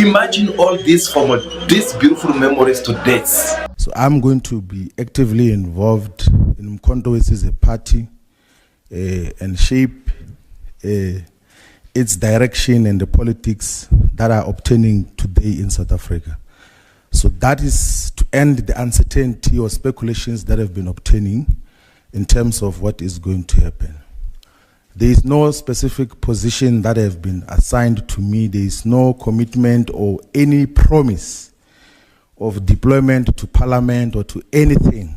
Imagine all this from these beautiful memories to death. So I'm going to be actively involved in Mkhonto as a party and shape its direction and the politics that are obtaining today in South Africa. So that is to end the uncertainty or speculations that have been obtaining in terms of what is going to happen. There is no specific position that have been assigned to me. There is no commitment or any promise of deployment to parliament or to anything.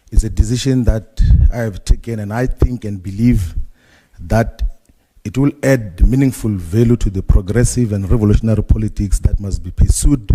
It's a decision that I have taken, and I think and believe that it will add meaningful value to the progressive and revolutionary politics that must be pursued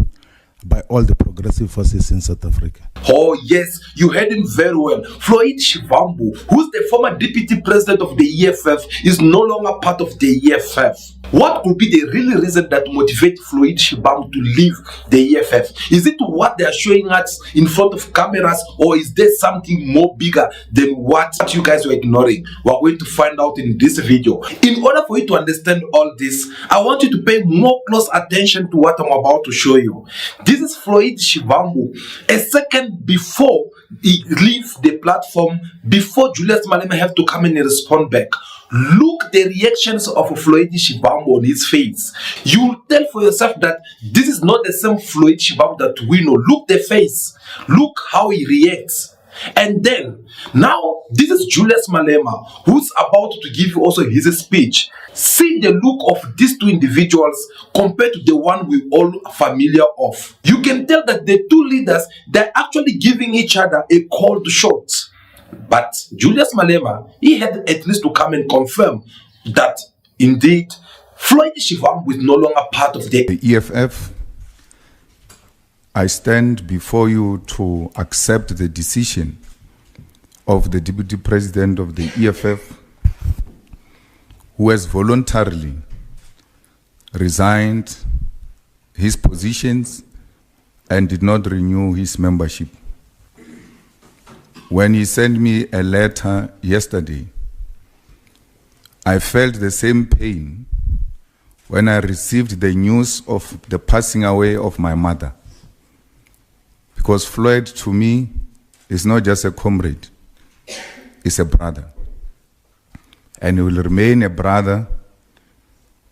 by all the progressive forces in South Africa. Oh yes, you heard him very well. Floyd Shivambu, who's the former deputy president of the EFF, is no longer part of the EFF. What could be the real reason that motivates Floyd Shivambu to leave the EFF? Is it what they are showing us in front of cameras, or is there something more bigger than what you guys were ignoring? We're going to find out in this video. In order for you to understand all this, I want you to pay more close attention to what I'm about to show you. This is Floyd Shivambu, a second before he leaves the platform, before Julius Malema have to come in and respond back. Look the reactions of Floyd Shivambu on his face. You will tell for yourself that this is not the same Floyd Shivambu that we know. Look the face. Look how he reacts. And then, now, this is Julius Malema, who's about to give you also his speech. See the look of these two individuals compared to the one we all are familiar of. You can tell that the two leaders, they're actually giving each other a cold shot. But Julius Malema, he had at least to come and confirm that indeed Floyd Shivambu is no longer part of the EFF. I stand before you to accept the decision of the Deputy President of the EFF, who has voluntarily resigned his positions and did not renew his membership. When he sent me a letter yesterday, I felt the same pain when I received the news of the passing away of my mother. Because Floyd, to me, is not just a comrade, he's a brother. And he will remain a brother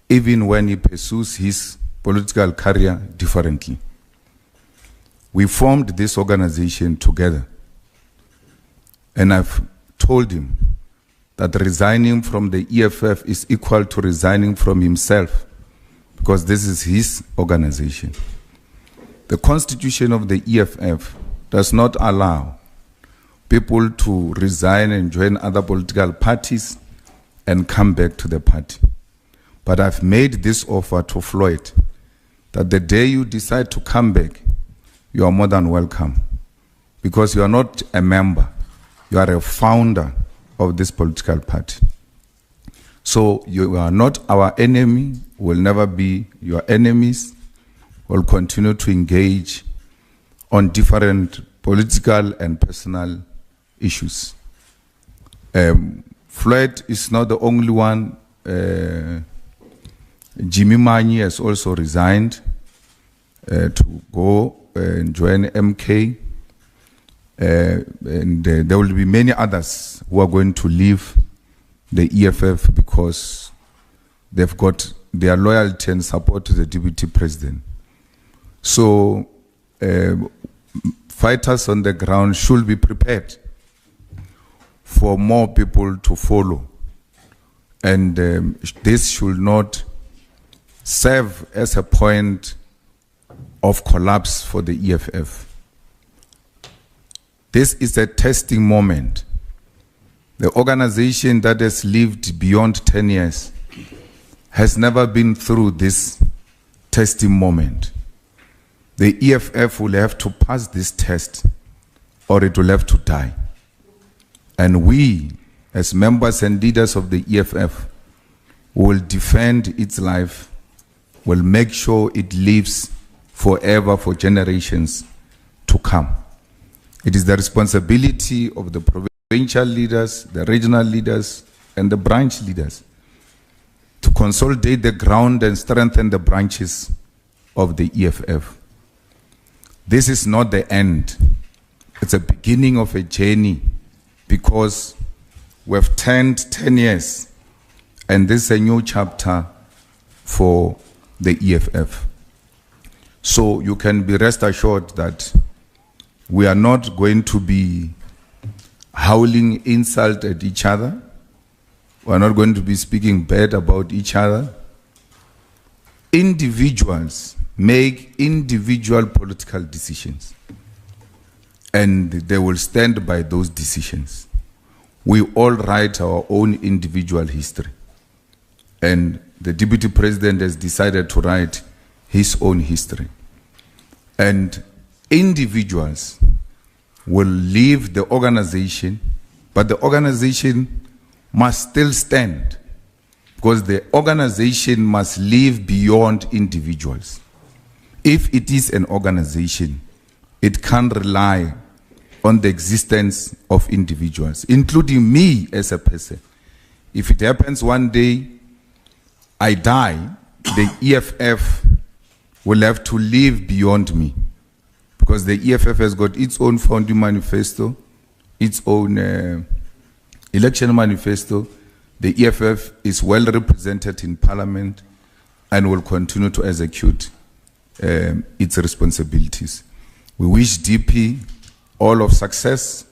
even when he pursues his political career differently. We formed this organization together. And I've told him that resigning from the EFF is equal to resigning from himself, because this is his organization. The constitution of the EFF does not allow people to resign and join other political parties and come back to the party. But I've made this offer to Floyd that the day you decide to come back, you are more than welcome, because you are not a member. You are a founder of this political party. So you are not our enemy, will never be your enemies. We'll continue to engage on different political and personal issues. Floyd is not the only one. Jimmy Manyi has also resigned to go and join MK. And there will be many others who are going to leave the EFF because they've got their loyalty and support to the Deputy President. So fighters on the ground should be prepared for more people to follow. And this should not serve as a point of collapse for the EFF. This is a testing moment. The organization that has lived beyond 10 years has never been through this testing moment. The EFF will have to pass this test or it will have to die. And we, as members and leaders of the EFF, will defend its life, will make sure it lives forever for generations to come. It is the responsibility of the provincial leaders, the regional leaders, and the branch leaders to consolidate the ground and strengthen the branches of the EFF. This is not the end. It's a beginning of a journey, because we've turned 10 years and this is a new chapter for the EFF. So you can be rest assured that we are not going to be howling insult at each other. We are not going to be speaking bad about each other. Individuals make individual political decisions, and they will stand by those decisions. We all write our own individual history, and the Deputy President has decided to write his own history. And individuals will leave the organization, but the organization must still stand, because the organization must live beyond individuals. If it is an organization, it can't rely on the existence of individuals, including me as a person. If it happens one day I die, the EFF will have to live beyond me, because the EFF has got its own founding manifesto, its own election manifesto. The EFF is well represented in Parliament and will continue to execute its responsibilities. We wish DP all of success.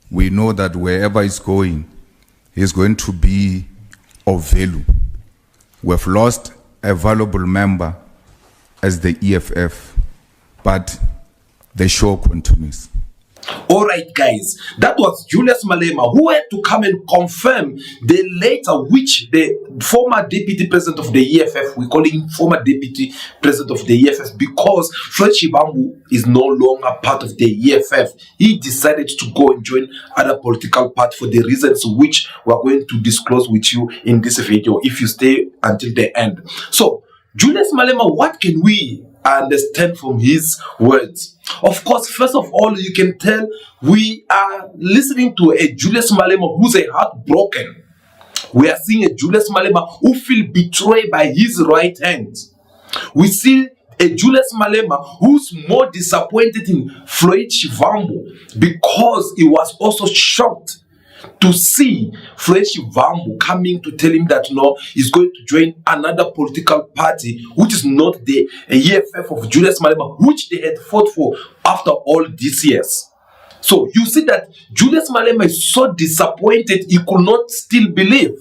We know that wherever he's going, he's going to be of value. We've lost a valuable member as the EFF, but the show continues. All right, guys, that was Julius Malema, who had to come and confirm the letter which the former deputy president of the EFF, we call him former deputy president of the EFF, because Floyd is no longer part of the EFF. He decided to go and join other political party for the reasons which we are going to disclose with you in this video, if you stay until the end. So, Julius Malema, what can we understand from his words? Of course, first of all, you can tell we are listening to a Julius Malema who's a heartbroken. We are seeing a Julius Malema who feels betrayed by his right hand. We see a Julius Malema who's more disappointed in Floyd because he was also shocked to see Floyd coming to tell him that no, he's going to join another political party, which is not the EFF of Julius Malema, which they had fought for after all these years. So you see that Julius Malema is so disappointed, he could not still believe.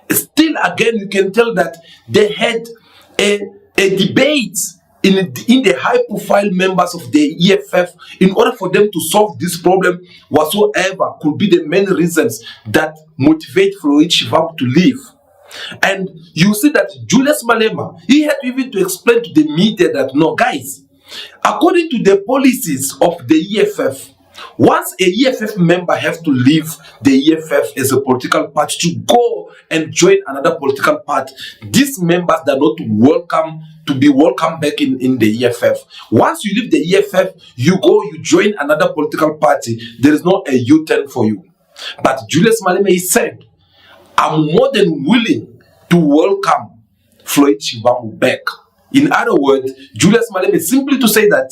Still again, you can tell that they had a debate in the high-profile members of the EFF in order for them to solve this problem whatsoever could be the main reasons that motivate Floyd to leave. And you see that Julius Malema, he had even to explain to the media that no, guys, according to the policies of the EFF, once a EFF member has to leave the EFF as a political party to go and join another political party, these members are not welcome to be welcome back in the EFF. Once you leave the EFF, you go, you join another political party, there is no a U-turn for you. But Julius Malema, he said, I'm more than willing to welcome Floyd back. In other words, Julius Malema is simply to say that,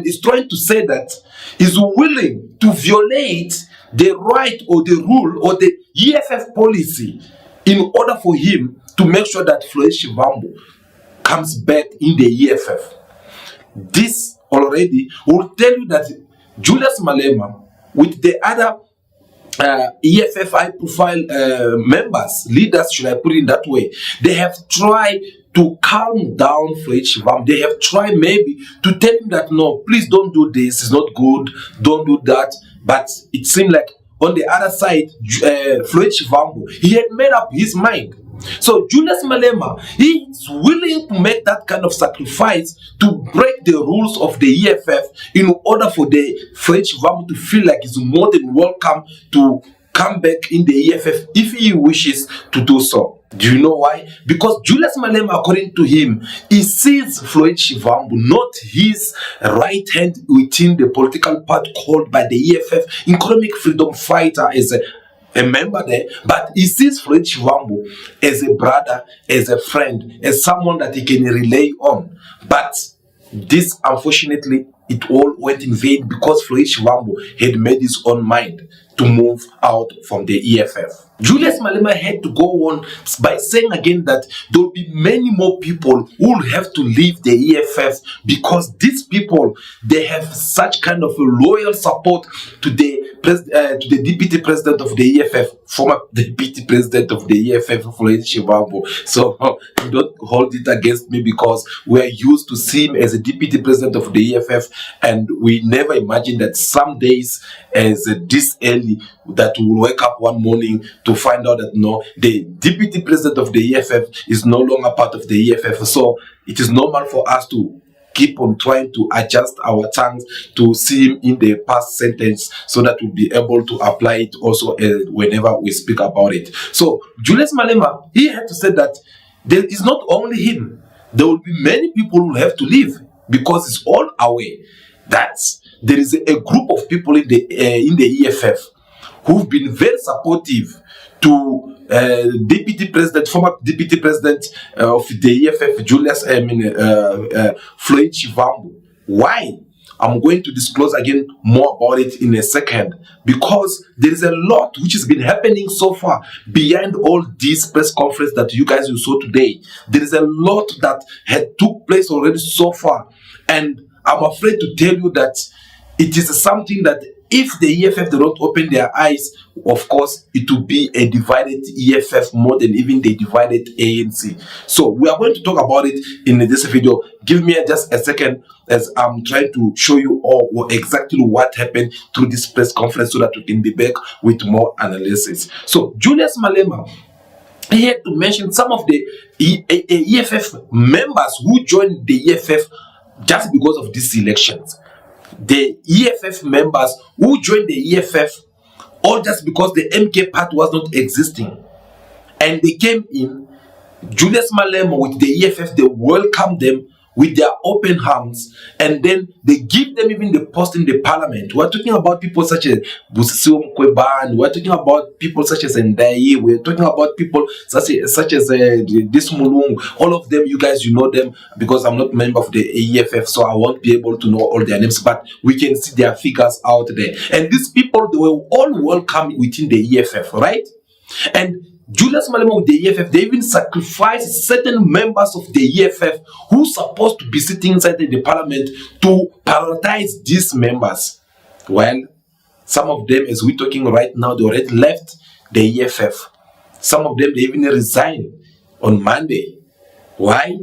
is trying to say that he's willing to violate the right or the rule or the EFF policy in order for him to make sure that Floyd comes back in the EFF. This already will tell you that Julius Malema, with the other EFF high-profile members, leaders, should I put it in that way, they have tried to calm down Floyd. They have tried maybe to tell him that no, please don't do this, it's not good, don't do that. But it seemed like on the other side, Floyd he had made up his mind. So Julius Malema, he is willing to make that kind of sacrifice to break the rules of the EFF in order for the Floyd to feel like he's more than welcome to come back in the EFF if he wishes to do so. Do you know why? Because Julius Malema, according to him, he sees Floyd not his right hand within the political party called by the EFF, Economic Freedom Fighter, as a member there, but he sees Floyd Shivambu as a brother, as a friend, as someone that he can rely on. But this, unfortunately, it all went in vain because Floyd Shivambu had made his own mind to move out from the EFF. Julius Malema had to go on by saying again that there will be many more people who will have to leave the EFF because these people, they have such kind of a loyal support to the deputy president of the EFF, former deputy president of the EFF, Floyd Shivambu. So don't hold it against me because we are used to see him as a deputy president of the EFF, and we never imagined that some days as this early that we will wake up one morning to find out that no, the deputy president of the EFF is no longer part of the EFF. So it is normal for us to keep on trying to adjust our tongues to see him in the past sentence so that we'll be able to apply it also whenever we speak about it. So Julius Malema, he had to say that there is not only him, there will be many people who will have to leave because it's all aware that there is a group of people in the EFF who've been very supportive to former deputy president of the EFF, Floyd Shivambu. Why? I'm going to disclose again more about it in a second because there is a lot which has been happening so far behind all this press conference that you guys saw today. There is a lot that had took place already so far, and I'm afraid to tell you that it is something that if the EFF do not open their eyes, of course, it will be a divided EFF more than even the divided ANC. So we are going to talk about it in this video. Give me just a second as I'm trying to show you all exactly what happened through this press conference so that we can be back with more analysis. So Julius Malema, he had to mention some of the EFF members who joined the EFF just because of these elections. The EFF members who joined the EFF all just because the MK part was not existing, and they came in. Julius Malema with the EFF, they welcomed them with their open arms, and then they give them even the post in the parliament. We're talking about people such as Busisiwe Mkhwebane, we're talking about people such as Ndaye, we're talking about people such as this Mulungu. All of them, you guys, you know them because I'm not a member of the EFF, so I won't be able to know all their names, but we can see their figures out there. And these people, they were all welcome within the EFF, right? And Julius Malema with the EFF, they even sacrificed certain members of the EFF who supposed to be sitting inside the parliament to prioritize these members. Well, some of them, as we're talking right now, they already left the EFF. Some of them, they even resigned on Monday. Why?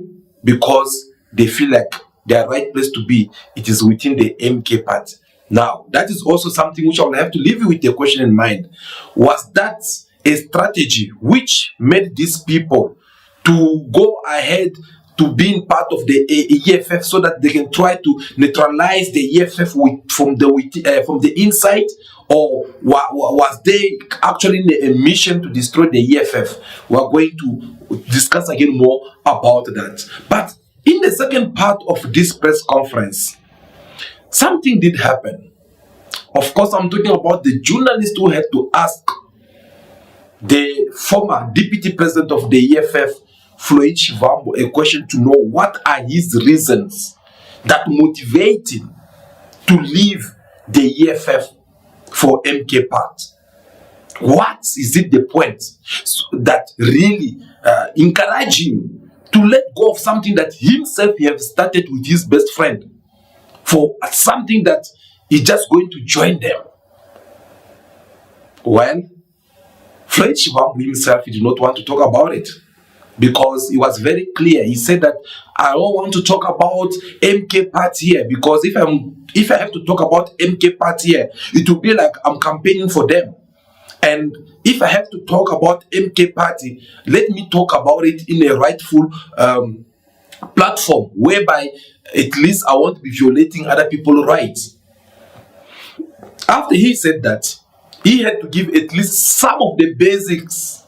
Because they feel like their right place to be, it is within the MK part. Now, that is also something which I will have to leave you with the question in mind. Was that a strategy which made these people to go ahead to being part of the EFF so that they can try to neutralize the EFF from the inside, or was they actually in a mission to destroy the EFF? We are going to discuss again more about that. But in the second part of this press conference, something did happen. Of course, I'm talking about the journalist who had to ask the former deputy president of the EFF, Floyd Shivambu, a question to know what are his reasons that motivate him to leave the EFF for MK part. What is it the point that really encourage him to let go of something that himself he have started with his best friend for something that is just going to join them? Well, Floyd Shivambu himself, he did not want to talk about it because he was very clear. He said that I don't want to talk about MK party here because if I have to talk about MK party here, it will be like I'm campaigning for them. And if I have to talk about MK party, let me talk about it in a rightful platform whereby at least I won't be violating other people's rights. After he said that, he had to give at least some of the basics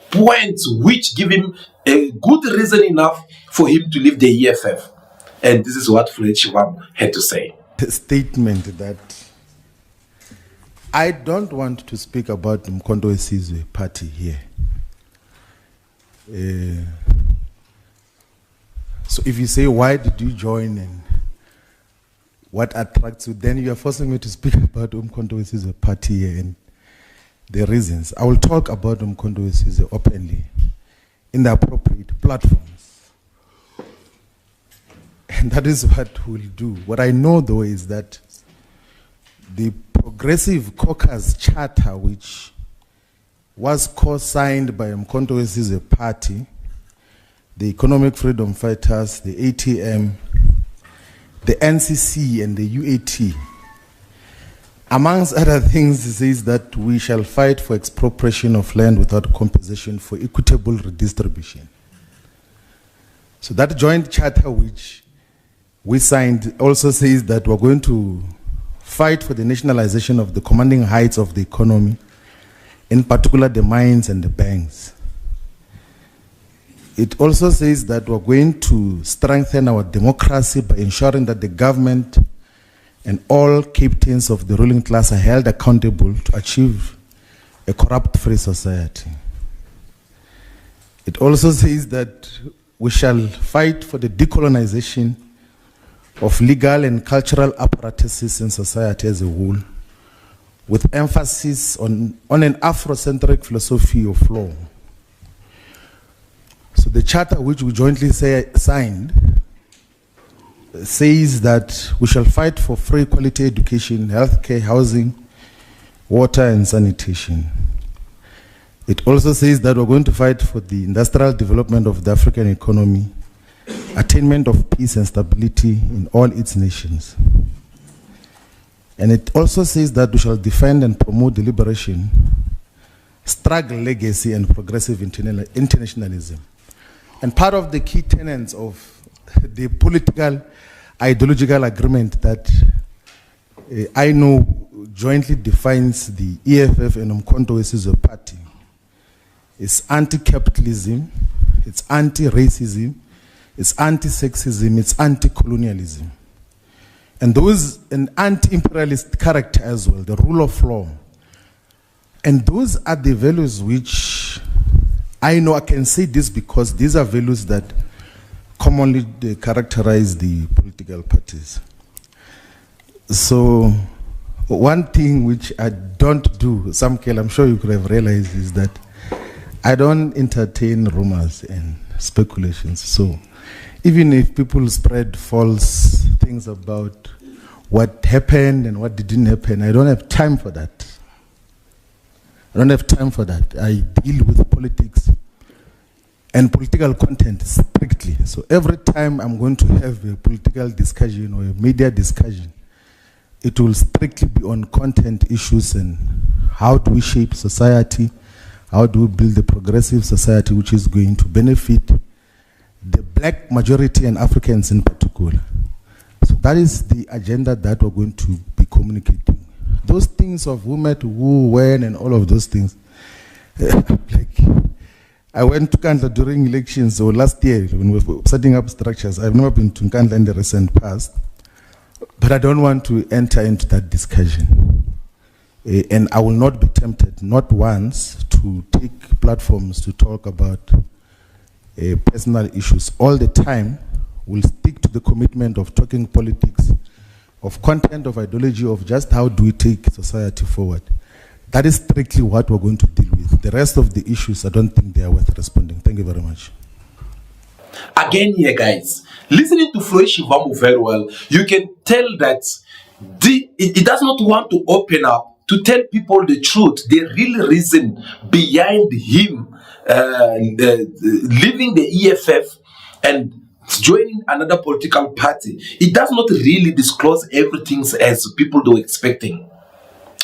points which give him a good reason enough for him to leave the EFF. And this is what Floyd Shivambu had to say. A statement that I don't want to speak about Mkondo Wesizwe party here. So if you say, why did you join and what attracts you, then you are forcing me to speak about Mkondo Wesizwe party here and the reasons. I will talk about Mkondo Wesizwe openly in the appropriate platforms. And that is what we'll do. What I know though is that the Progressive Caucus Charter, which was co-signed by Mkondo Wesizwe party, the Economic Freedom Fighters, the ATM, the NCC and the UAT, amongst other things, it says that we shall fight for expropriation of land without compensation for equitable redistribution. So that joint charter which we signed also says that we're going to fight for the nationalization of the commanding heights of the economy, in particular the mines and the banks. It also says that we're going to strengthen our democracy by ensuring that the government and all captains of the ruling class are held accountable to achieve a corrupt-free society. It also says that we shall fight for the decolonization of legal and cultural apparatuses in society as a whole, with emphasis on an Afrocentric philosophy of law. So the charter which we jointly signed says that we shall fight for free quality education, healthcare, housing, water and sanitation. It also says that we're going to fight for the industrial development of the African economy, attainment of peace and stability in all its nations. And it also says that we shall defend and promote the liberation, struggle legacy and progressive internationalism. And part of the key tenets of the political ideological agreement that I know jointly defines the EFF and Mkondo Wesizwe party is anti-capitalism, it's anti-racism, it's anti-sexism, it's anti-colonialism. And those, an anti-imperialist character as well, the rule of law. And those are the values which I know I can say this because these are values that commonly characterize the political parties. So one thing which I don't do, Samkel, I'm sure you could have realized, is that I don't entertain rumors and speculations. So even if people spread false things about what happened and what didn't happen, I don't have time for that. I don't have time for that. I deal with politics and political content strictly. So every time I'm going to have a political discussion or a media discussion, it will strictly be on content issues and how do we shape society, how do we build a progressive society which is going to benefit the black majority and Africans in particular. So that is the agenda that we're going to be communicating. Those things of who met who, when, and all of those things. Like, I went to Nkandla during elections, or last year when we were setting up structures. I've never been to Nkandla in the recent past, but I don't want to enter into that discussion. And I will not be tempted, not once, to take platforms to talk about personal issues. All the time, we'll stick to the commitment of talking politics, of content, of ideology, of just how do we take society forward. That is strictly what we're going to deal with. The rest of the issues, I don't think they are worth responding. Thank you very much. Again here, guys, listening to Floyd very well, you can tell that it does not want to open up to tell people the truth, the real reason behind him leaving the EFF and joining another political party. It does not really disclose everything as people were expecting.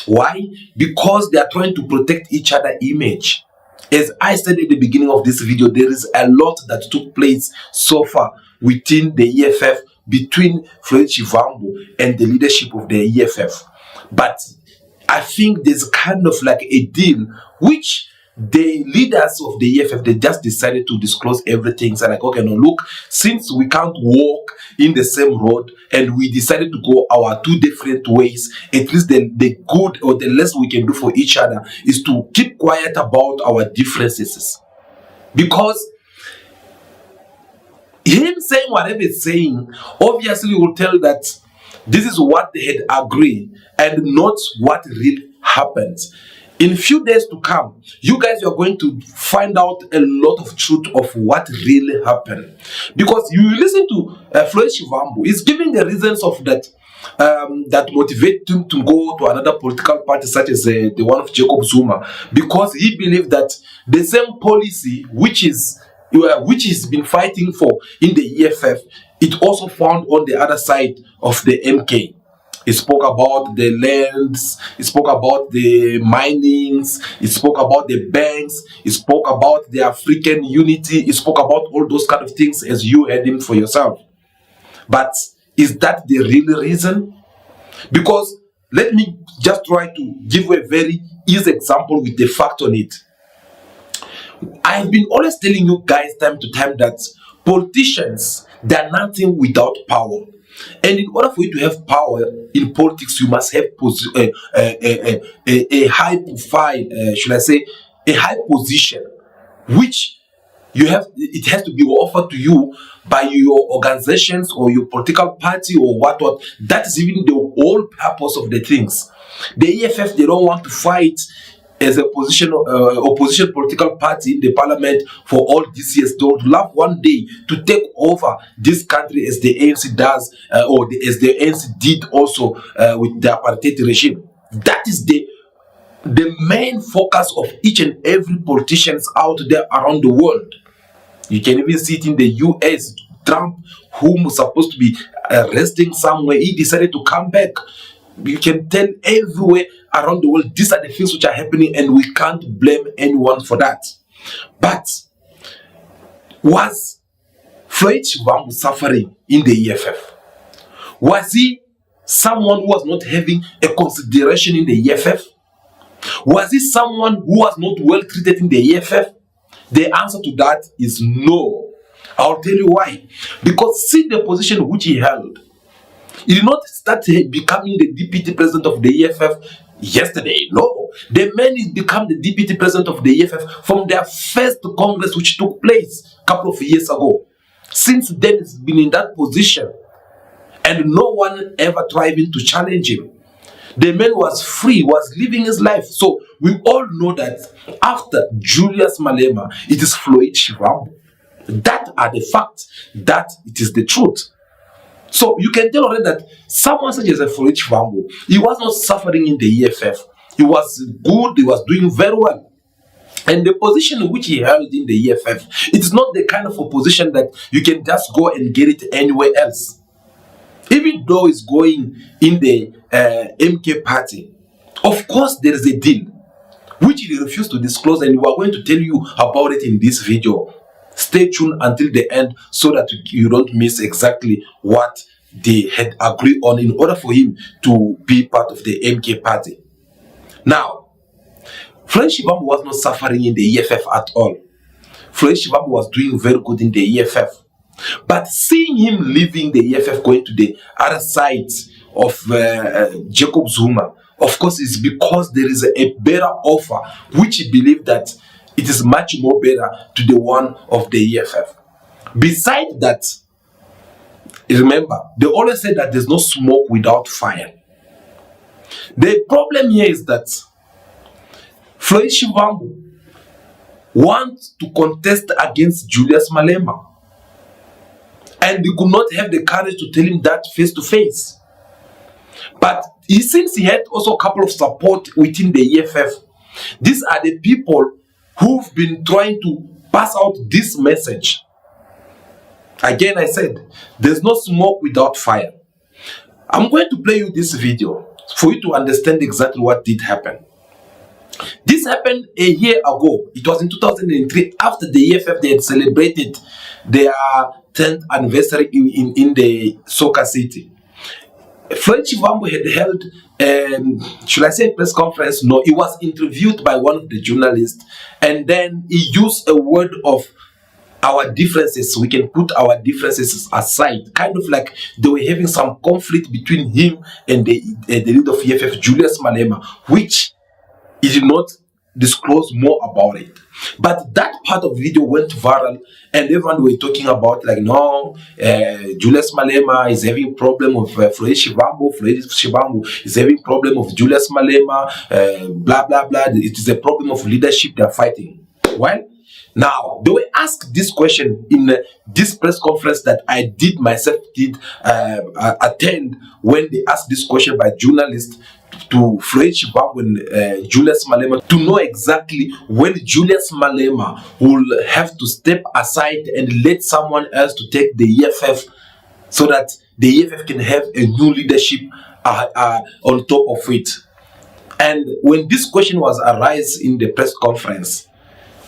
Why? Because they are trying to protect each other's image. As I said at the beginning of this video, there is a lot that took place so far within the EFF between Floyd and the leadership of the EFF. But I think there's kind of like a deal which the leaders of the EFF, they just decided to disclose everything. So like, okay, no, look, since we can't walk in the same road and we decided to go our two different ways, at least the good or the less we can do for each other is to keep quiet about our differences. Because him saying whatever he's saying, obviously will tell that this is what they had agreed and not what really happened. In few days to come, you guys are going to find out a lot of truth of what really happened. Because you listen to Floyd, he's giving the reasons of that that motivate him to go to another political party such as the one of Jacob Zuma, because he believed that the same policy which he's been fighting for in the EFF, it also found on the other side of the MK. He spoke about the lands, he spoke about the minings, he spoke about the banks, he spoke about the African unity, he spoke about all those kind of things as you heard him for yourself. But is that the real reason? Because let me just try to give you a very easy example with the fact on it. I've been always telling you guys time to time that politicians, they're nothing without power. And in order for you to have power in politics, you must have a high profile, should I say, a high position, which you have. It has to be offered to you by your organizations or your political party or what. That is even the whole purpose of the things. The EFF, they don't want to fight as a opposition political party in the parliament for all these years. They would love one day to take over this country as the ANC does, as the ANC did also with the apartheid regime. That is the main focus of each and every politicians out there around the world. You can even see it in the US. Trump, whom was supposed to be resting somewhere, he decided to come back. You can tell everywhere around the world, these are the things which are happening, and we can't blame anyone for that. But was Floyd suffering in the EFF? Was he someone who was not having a consideration in the EFF? Was he someone who was not well treated in the EFF? The answer to that is no. I'll tell you why. Because see the position which he held. He did not start becoming the deputy president of the EFF yesterday. No. The man is become the deputy president of the EFF from their first congress which took place a couple of years ago. Since then, he's been in that position. And no one ever tried to challenge him. The man was free, was living his life. So we all know that after Julius Malema, it is Floyd Shivambu. That are the facts. That it is the truth. So you can tell already that someone such as a Floyd Shivambu, he was not suffering in the EFF. He was good, he was doing very well. And the position which he held in the EFF, it's not the kind of a position that you can just go and get it anywhere else. Even though it's going in the MK party, of course there is a deal, which he refused to disclose, and we are going to tell you about it in this video. Stay tuned until the end so that you don't miss exactly what they had agreed on in order for him to be part of the MK party. Now, Floyd Shivambu was not suffering in the EFF at all. Floyd Shivambu was doing very good in the EFF. But seeing him leaving the EFF, going to the other side of Jacob Zuma, of course, it's because there is a better offer, which he believed that it is much more better to the one of the EFF. Besides that, remember, they always say that there's no smoke without fire. The problem here is that Floyd Shivambu wants to contest against Julius Malema. And they could not have the courage to tell him that face to face. But since he had also a couple of support within the EFF, these are the people who've been trying to pass out this message. Again, I said, there's no smoke without fire. I'm going to play you this video for you to understand exactly what did happen. This happened a year ago. It was in 2003, after the EFF, they had celebrated their 10th anniversary in the soccer city. Floyd Shivambu had held, should I say press conference? No, he was interviewed by one of the journalists, and then he used a word of our differences. We can put our differences aside. Kind of like they were having some conflict between him and the leader of EFF, Julius Malema, which he did not disclose more about it. But that part of the video went viral, and everyone were talking about like, no, Julius Malema is having problem with Floyd Shivambu. Floyd Shivambu is having problem with Julius Malema. Blah blah blah. It is a problem of leadership they are fighting. Well, now they were asked this question in this press conference that I attend, when they asked this question by journalists to Floyd Shivambu and Julius Malema, to know exactly when Julius Malema will have to step aside and let someone else to take the EFF, so that the EFF can have a new leadership on top of it. And when this question was arise in the press conference,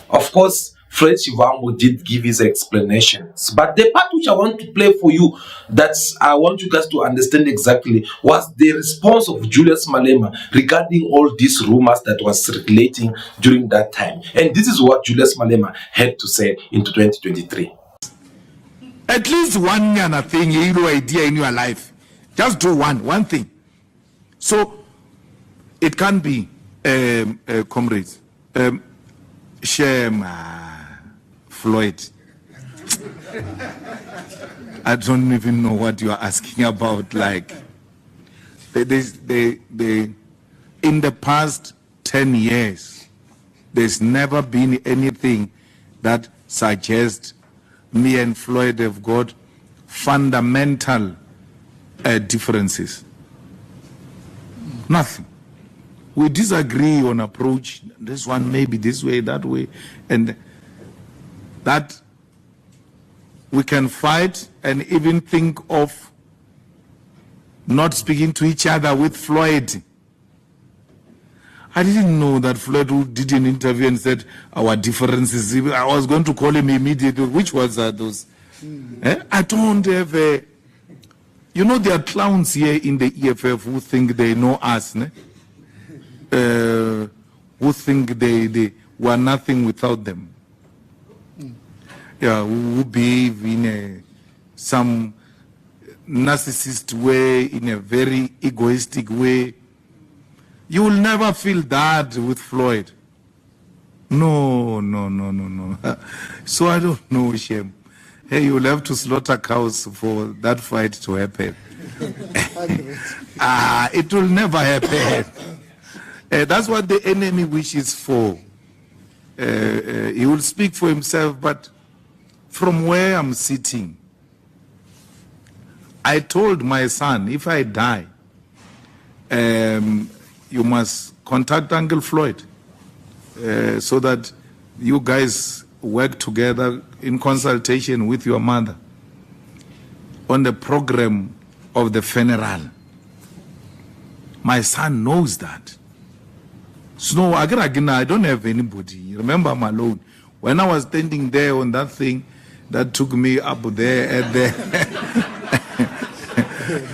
of course, Floyd Shivambu did give his explanations. But the part which I want to play for you, that's I want you guys to understand exactly, was the response of Julius Malema regarding all these rumors that was circulating during that time. And this is what Julius Malema had to say into 2023. At least one thing, you idea in your life. Just do one thing. So it can be, comrades. Shame, Floyd. I don't even know what you are asking about. Like, in the past 10 years, there's never been anything that suggests me and Floyd have got fundamental differences. Nothing. We disagree on approach. This one may be this way, that way, and that we can fight and even think of not speaking to each other with Floyd. I didn't know that Floyd did an interview and said our differences. I was going to call him immediately. Which ones are those? I don't have a... You know, there are clowns here in the EFF who think they know us, ne? Who think they were nothing without them. Yeah, who behave in some narcissist way, in a very egoistic way. You will never feel that with Floyd. No. So I don't know, Shem. Hey, you'll have to slaughter cows for that fight to happen. It will never happen. That's what the enemy wishes for. He will speak for himself, but from where I'm sitting, I told my son, if I die, you must contact Uncle Floyd so that you guys work together in consultation with your mother on the program of the funeral. My son knows that. So I don't have anybody. Remember, I'm alone. When I was standing there on that thing that took me up there at the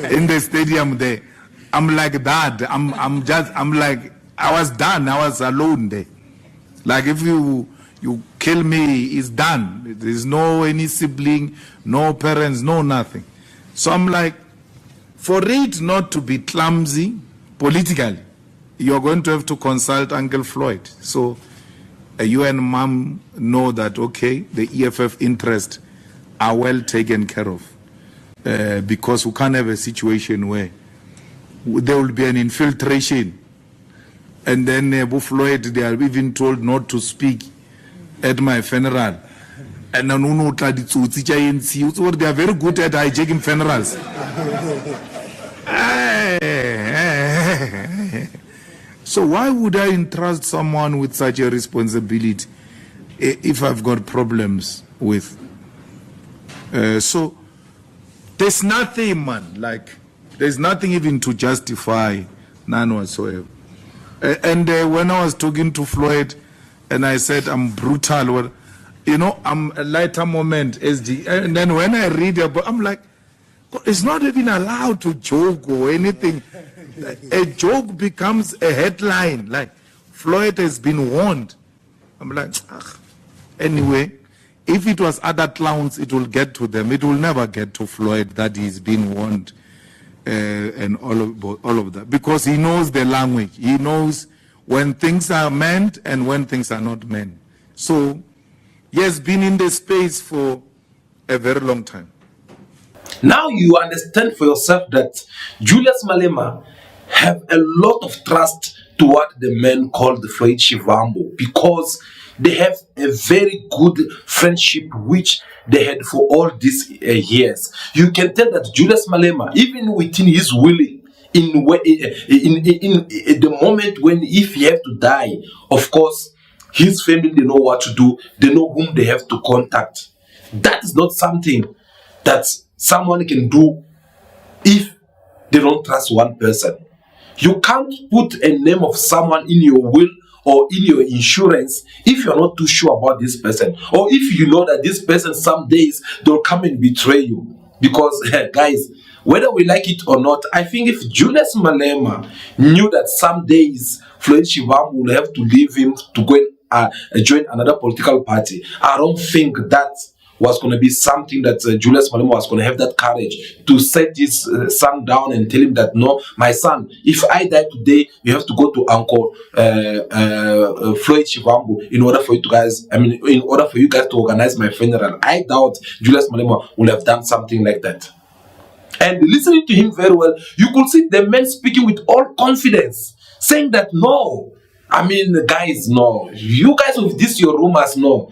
in the stadium there, I'm like that. I'm like, I was done. I was alone there. Like, if you kill me, it's done. There's no any sibling, no parents, no nothing. So I'm like, for it not to be clumsy politically, you're going to have to consult Uncle Floyd. So you and Mom know that, okay, the EFF interests are well taken care of. Because we can't have a situation where there will be an infiltration. And then Floyd, they are even told not to speak at my funeral. And then they are very good at hijacking funerals. So why would I entrust someone with such a responsibility if I've got problems with? So there's nothing, man. Like, there's nothing even to justify, none whatsoever. And when I was talking to Floyd, and I said I'm brutal, well, I'm a lighter moment, SG. And then when I read about, I'm like, It's not even allowed to joke or anything. A joke becomes a headline, like Floyd has been warned. I'm like, anyway, if it was other clowns, it will get to them. It will never get to Floyd that he's been warned and all of that, because he knows the language. He knows when things are meant and when things are not meant. So he has been in the space for a very long time. Now you understand for yourself that Julius Malema have a lot of trust toward the man called Floyd Shivambu, because they have a very good friendship which they had for all these years. You can tell that Julius Malema, even within his willing, in the moment when if he have to die, of course, his family, they know what to do. They know whom they have to contact. That is not something that someone can do if they don't trust one person. You can't put a name of someone in your will or in your insurance if you're not too sure about this person, or if you know that this person some days they'll come and betray you. Because guys, whether we like it or not, I think if Julius Malema knew that some days Floyd Shivambu will have to leave him to go and join another political party, I don't think that was going to be something that Julius Malema was going to have that courage to set his son down and tell him that, no, my son, if I die today, you have to go to Uncle Floyd Shivambu in order for you guys to organize my funeral. I doubt Julius Malema would have done something like that. And listening to him very well, you could see the man speaking with all confidence, saying that, no, guys, no, you guys with this, your rumors, no.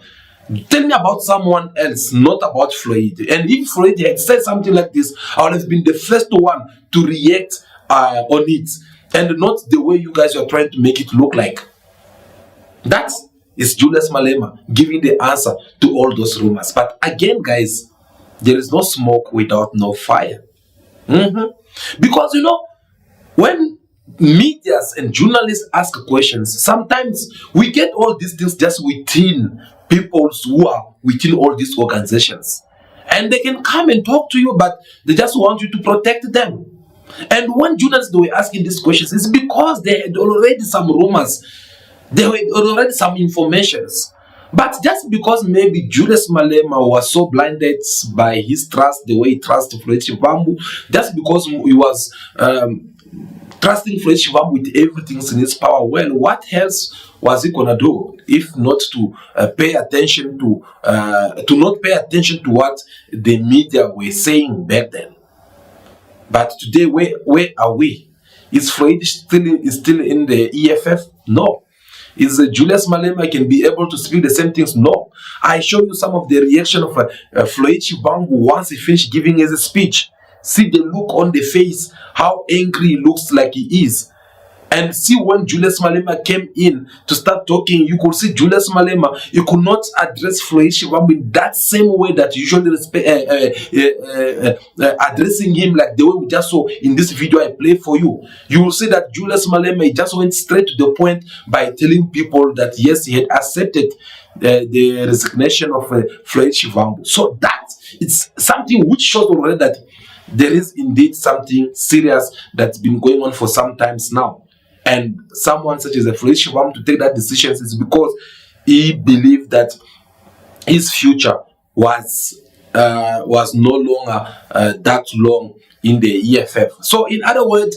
Tell me about someone else, not about Floyd. And if Floyd had said something like this, I would have been the first one to react on it, and not the way you guys are trying to make it look like. That is Julius Malema giving the answer to all those rumors. But again, guys, there is no smoke without no fire. Because, when medias and journalists ask questions, sometimes we get all these things just within people who are within all these organizations, and they can come and talk to you, but they just want you to protect them. And when journalists were asking these questions, it's because they had already some rumors, they had already some informations. But just because maybe Julius Malema was so blinded by his trust, the way he trusted Floyd Shivambu, just because he was trusting Floyd Shivambu with everything in his power, well, what else was he gonna do if not to pay attention to not pay attention to what the media were saying back then? But today, where are we? Is Floyd still in the EFF? No. Is Julius Malema can be able to speak the same things? No. I show you some of the reaction of Floyd Shivambu once he finished giving his speech. See the look on the face, how angry he looks like he is. And see when Julius Malema came in to start talking, you could see Julius Malema, he could not address Floyd Shivambu in that same way that usually addressing him like the way we just saw in this video I played for you. You will see that Julius Malema, he just went straight to the point by telling people that yes, he had accepted the resignation of Floyd Shivambu. So that it's something which shows already that there is indeed something serious that's been going on for some times now. And someone such as a Floyd Shivambu to take that decision is because he believed that his future was no longer that long in the EFF. So in other words,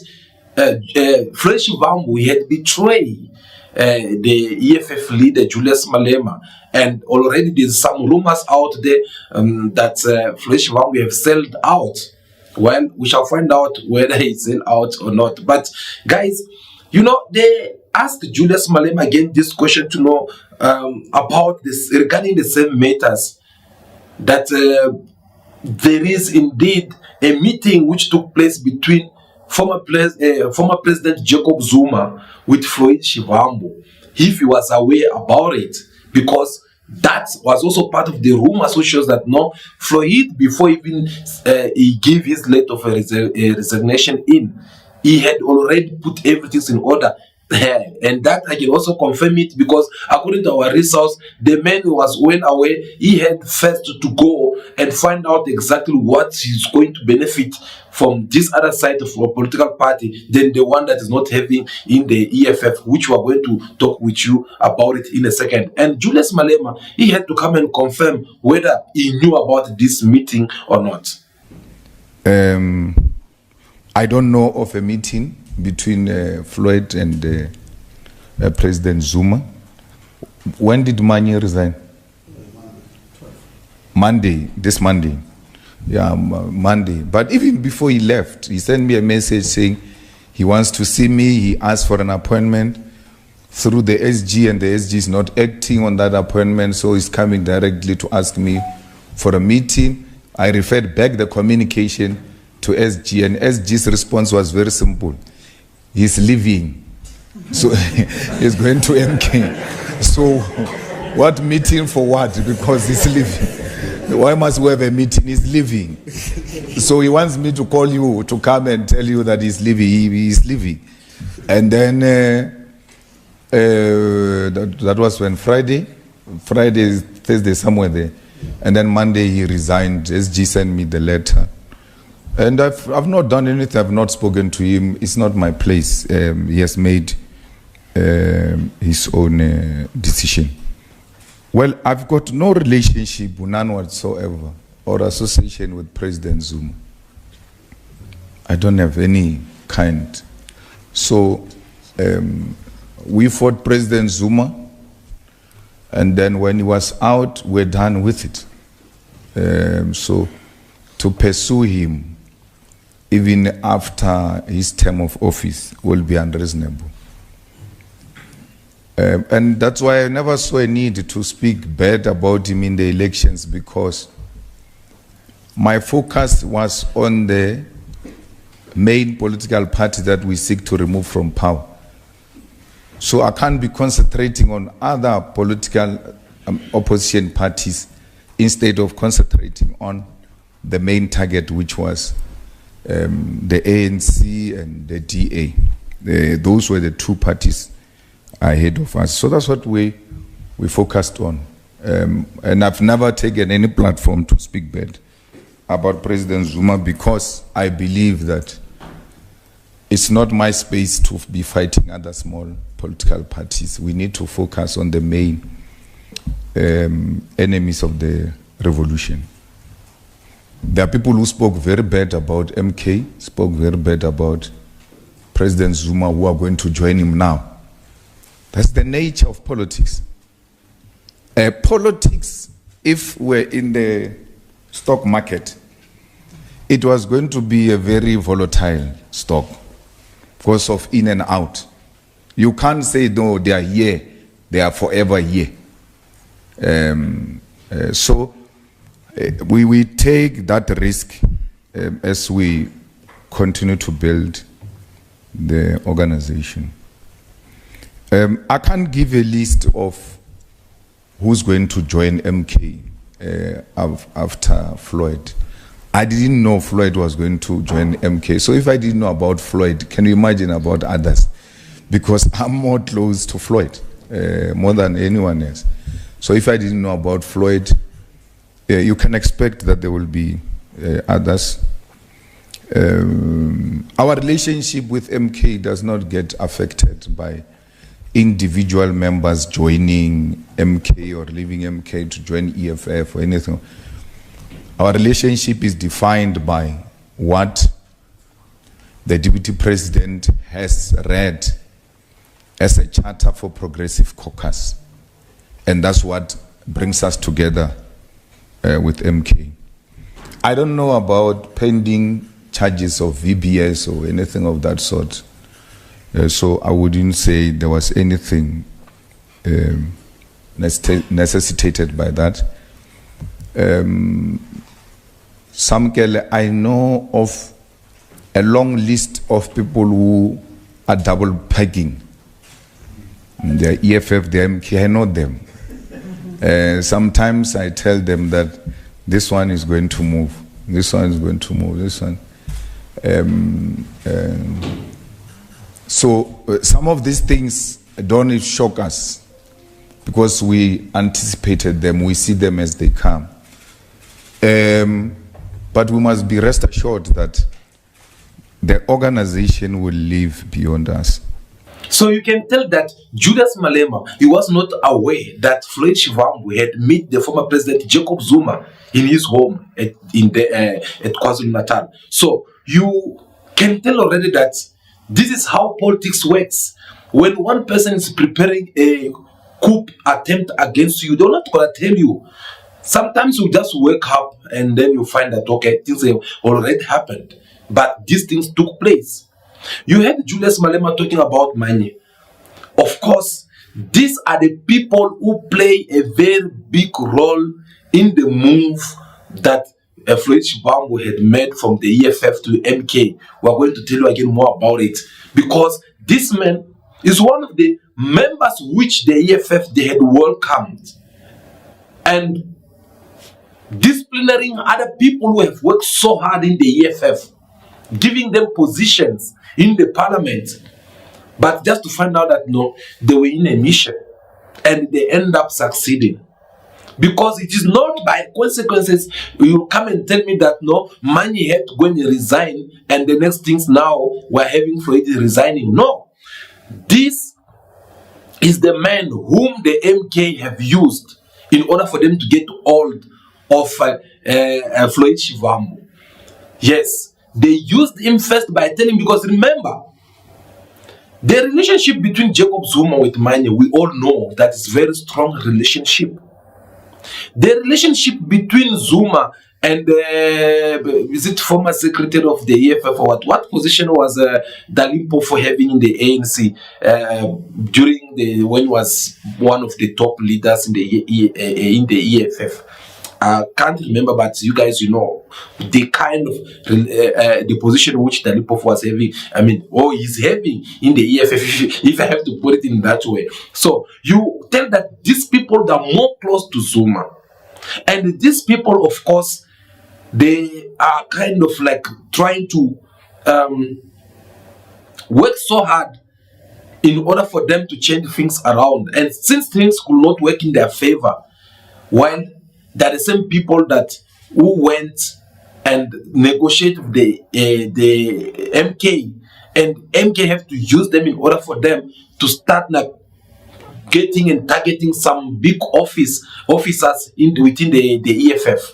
Floyd Shivambu had betrayed the EFF leader Julius Malema, and already there's some rumors out there that Floyd Shivambu have sold out. Well, we shall find out whether he's sold out or not. But guys, they asked Julius Malema again this question to know about this regarding the same matters, that there is indeed a meeting which took place between former President Jacob Zuma with Floyd Shivambu, if he was aware about it, because that was also part of the rumors which shows that no, Floyd, before even he gave his letter of resignation in, he had already put everything in order, And that I can also confirm it, because according to our resource, the man who was went away, he had first to go and find out exactly what he's going to benefit from this other side of a political party than the one that is not having in the EFF, which we are going to talk with you about it in a second. And Julius Malema, he had to come and confirm whether he knew about this meeting or not. I don't know of a meeting between Floyd and President Zuma. When did Manye resign? Monday, this Monday. Yeah, Monday. But even before he left, he sent me a message saying he wants to see me. He asked for an appointment through the SG, and the SG is not acting on that appointment, so he's coming directly to ask me for a meeting. I referred back the communication to SG, and SG's response was very simple. He's leaving. So he's going to MK. So what meeting for what? Because he's leaving. Why must we have a meeting? He's leaving. So he wants me to call you to come and tell you that he's leaving. He's leaving. And then that was when Friday, Thursday, somewhere there. And then Monday he resigned. SG sent me the letter. And I've not done anything. I've not spoken to him. It's not my place. He has made his own decision. Well, I've got no relationship, none whatsoever, or association with President Zuma. I don't have any kind. So we fought President Zuma, and then when he was out, we're done with it. So to pursue him, even after his term of office, will be unreasonable. And that's why I never saw a need to speak bad about him in the elections, because my focus was on the main political party that we seek to remove from power. So I can't be concentrating on other political opposition parties instead of concentrating on the main target, which was the ANC and the DA. Those were the two parties ahead of us. So that's what we focused on. And I've never taken any platform to speak bad about President Zuma, because I believe that it's not my space to be fighting other small political parties. We need to focus on the main enemies of the revolution. There are people who spoke very bad about MK, spoke very bad about President Zuma, who are going to join him now. That's the nature of politics. Politics, if we're in the stock market, it was going to be a very volatile stock because of in and out. You can't say, no, they are here, they are forever here. So we take that risk as we continue to build the organization. I can't give a list of who's going to join MK after Floyd. I didn't know Floyd was going to join MK. So if I didn't know about Floyd, can you imagine about others? Because I'm more close to Floyd, more than anyone else. So if I didn't know about Floyd, you can expect that there will be others. Our relationship with MK does not get affected by individual members joining MK or leaving MK to join EFF or anything. Our relationship is defined by what the Deputy President has read as a charter for Progressive Caucus. And that's what brings us together with MK. I don't know about pending charges of VBS or anything of that sort. So I wouldn't say there was anything necessitated by that. Samkele, I know of a long list of people who are double pegging. They're EFF, they're MK, I know them. Sometimes I tell them that this one is going to move, this one is going to move, this one. So some of these things don't shock us because we anticipated them, we see them as they come. But we must be rest assured that the organization will live beyond us. So you can tell that Julius Malema, he was not aware that Floyd Shivambu had met the former president Jacob Zuma in his home at KwaZulu-Natal. So you can tell already that this is how politics works. When one person is preparing a coup attempt against you, they're not going to tell you. Sometimes you just wake up and then you find that, okay, things have already happened. But these things took place. You heard Julius Malema talking about money. Of course, these are the people who play a very big role in the move that Floyd Shivambu had made from the EFF to MK. We're going to tell you again more about it. Because this man is one of the members which the EFF they had welcomed. And disciplining other people who have worked so hard in the EFF, giving them positions in the parliament, but just to find out that no, they were in a mission and they end up succeeding. Because it is not by consequences you come and tell me that no, Money had to go and resign and the next things now we're having Floyd resigning. No, this is the man whom the MK have used in order for them to get hold of Floyd Shivambu. Yes, they used him first by telling, because remember, the relationship between Jacob Zuma with Manye, we all know that it's a very strong relationship. The relationship between Zuma and is it former secretary of the EFF or what position was Dalimpo for having in the ANC during the when he was one of the top leaders in the EFF? I can't remember, but you guys, you know, the kind of the position which Dalipov was having, I mean, he's having in the EFF, if I have to put it in that way. So you tell that these people that are more close to Zuma, and these people, of course, they are kind of like trying to work so hard in order for them to change things around. And since things could not work in their favor, well, there are the same people that who went and negotiate with the MK, and MK have to use them in order for them to start like getting and targeting some big officers within the EFF,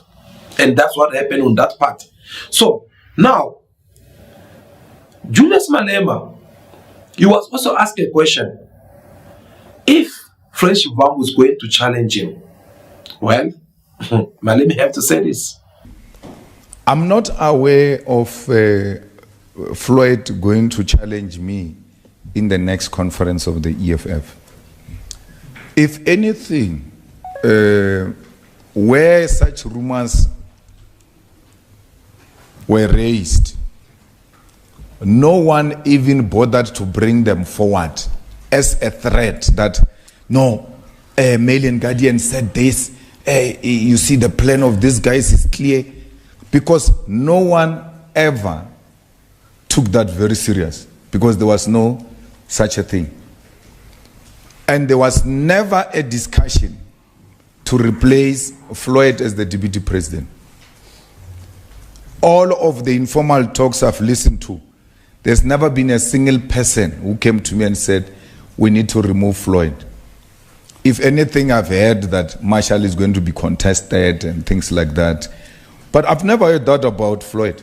and that's what happened on that part. So now, Julius Malema, he was also asked a question: if Floyd Shivambu was going to challenge him, well. Malema have to say this. I'm not aware of Floyd going to challenge me in the next conference of the EFF. If anything, where such rumors were raised, no one even bothered to bring them forward as a threat that, no, Mail and Guardian said this, you see the plan of these guys is clear, because no one ever took that very serious, because there was no such a thing. And there was never a discussion to replace Floyd as the deputy president. All of the informal talks I've listened to, there's never been a single person who came to me and said, we need to remove Floyd. If anything, I've heard that Marshall is going to be contested and things like that. But I've never heard that about Floyd.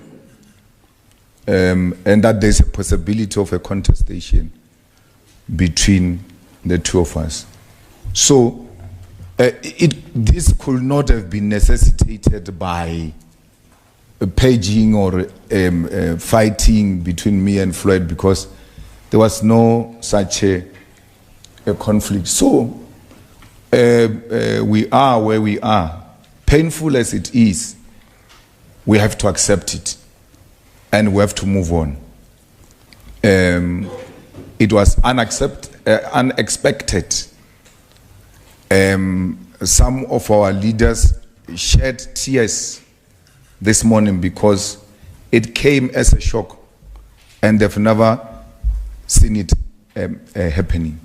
And that there's a possibility of a contestation between the two of us. So this could not have been necessitated by paging or fighting between me and Floyd, because there was no such a conflict. So we are where we are. Painful as it is, we have to accept it and we have to move on. It was unexpected. Some of our leaders shed tears this morning because it came as a shock, and they've never seen it happening.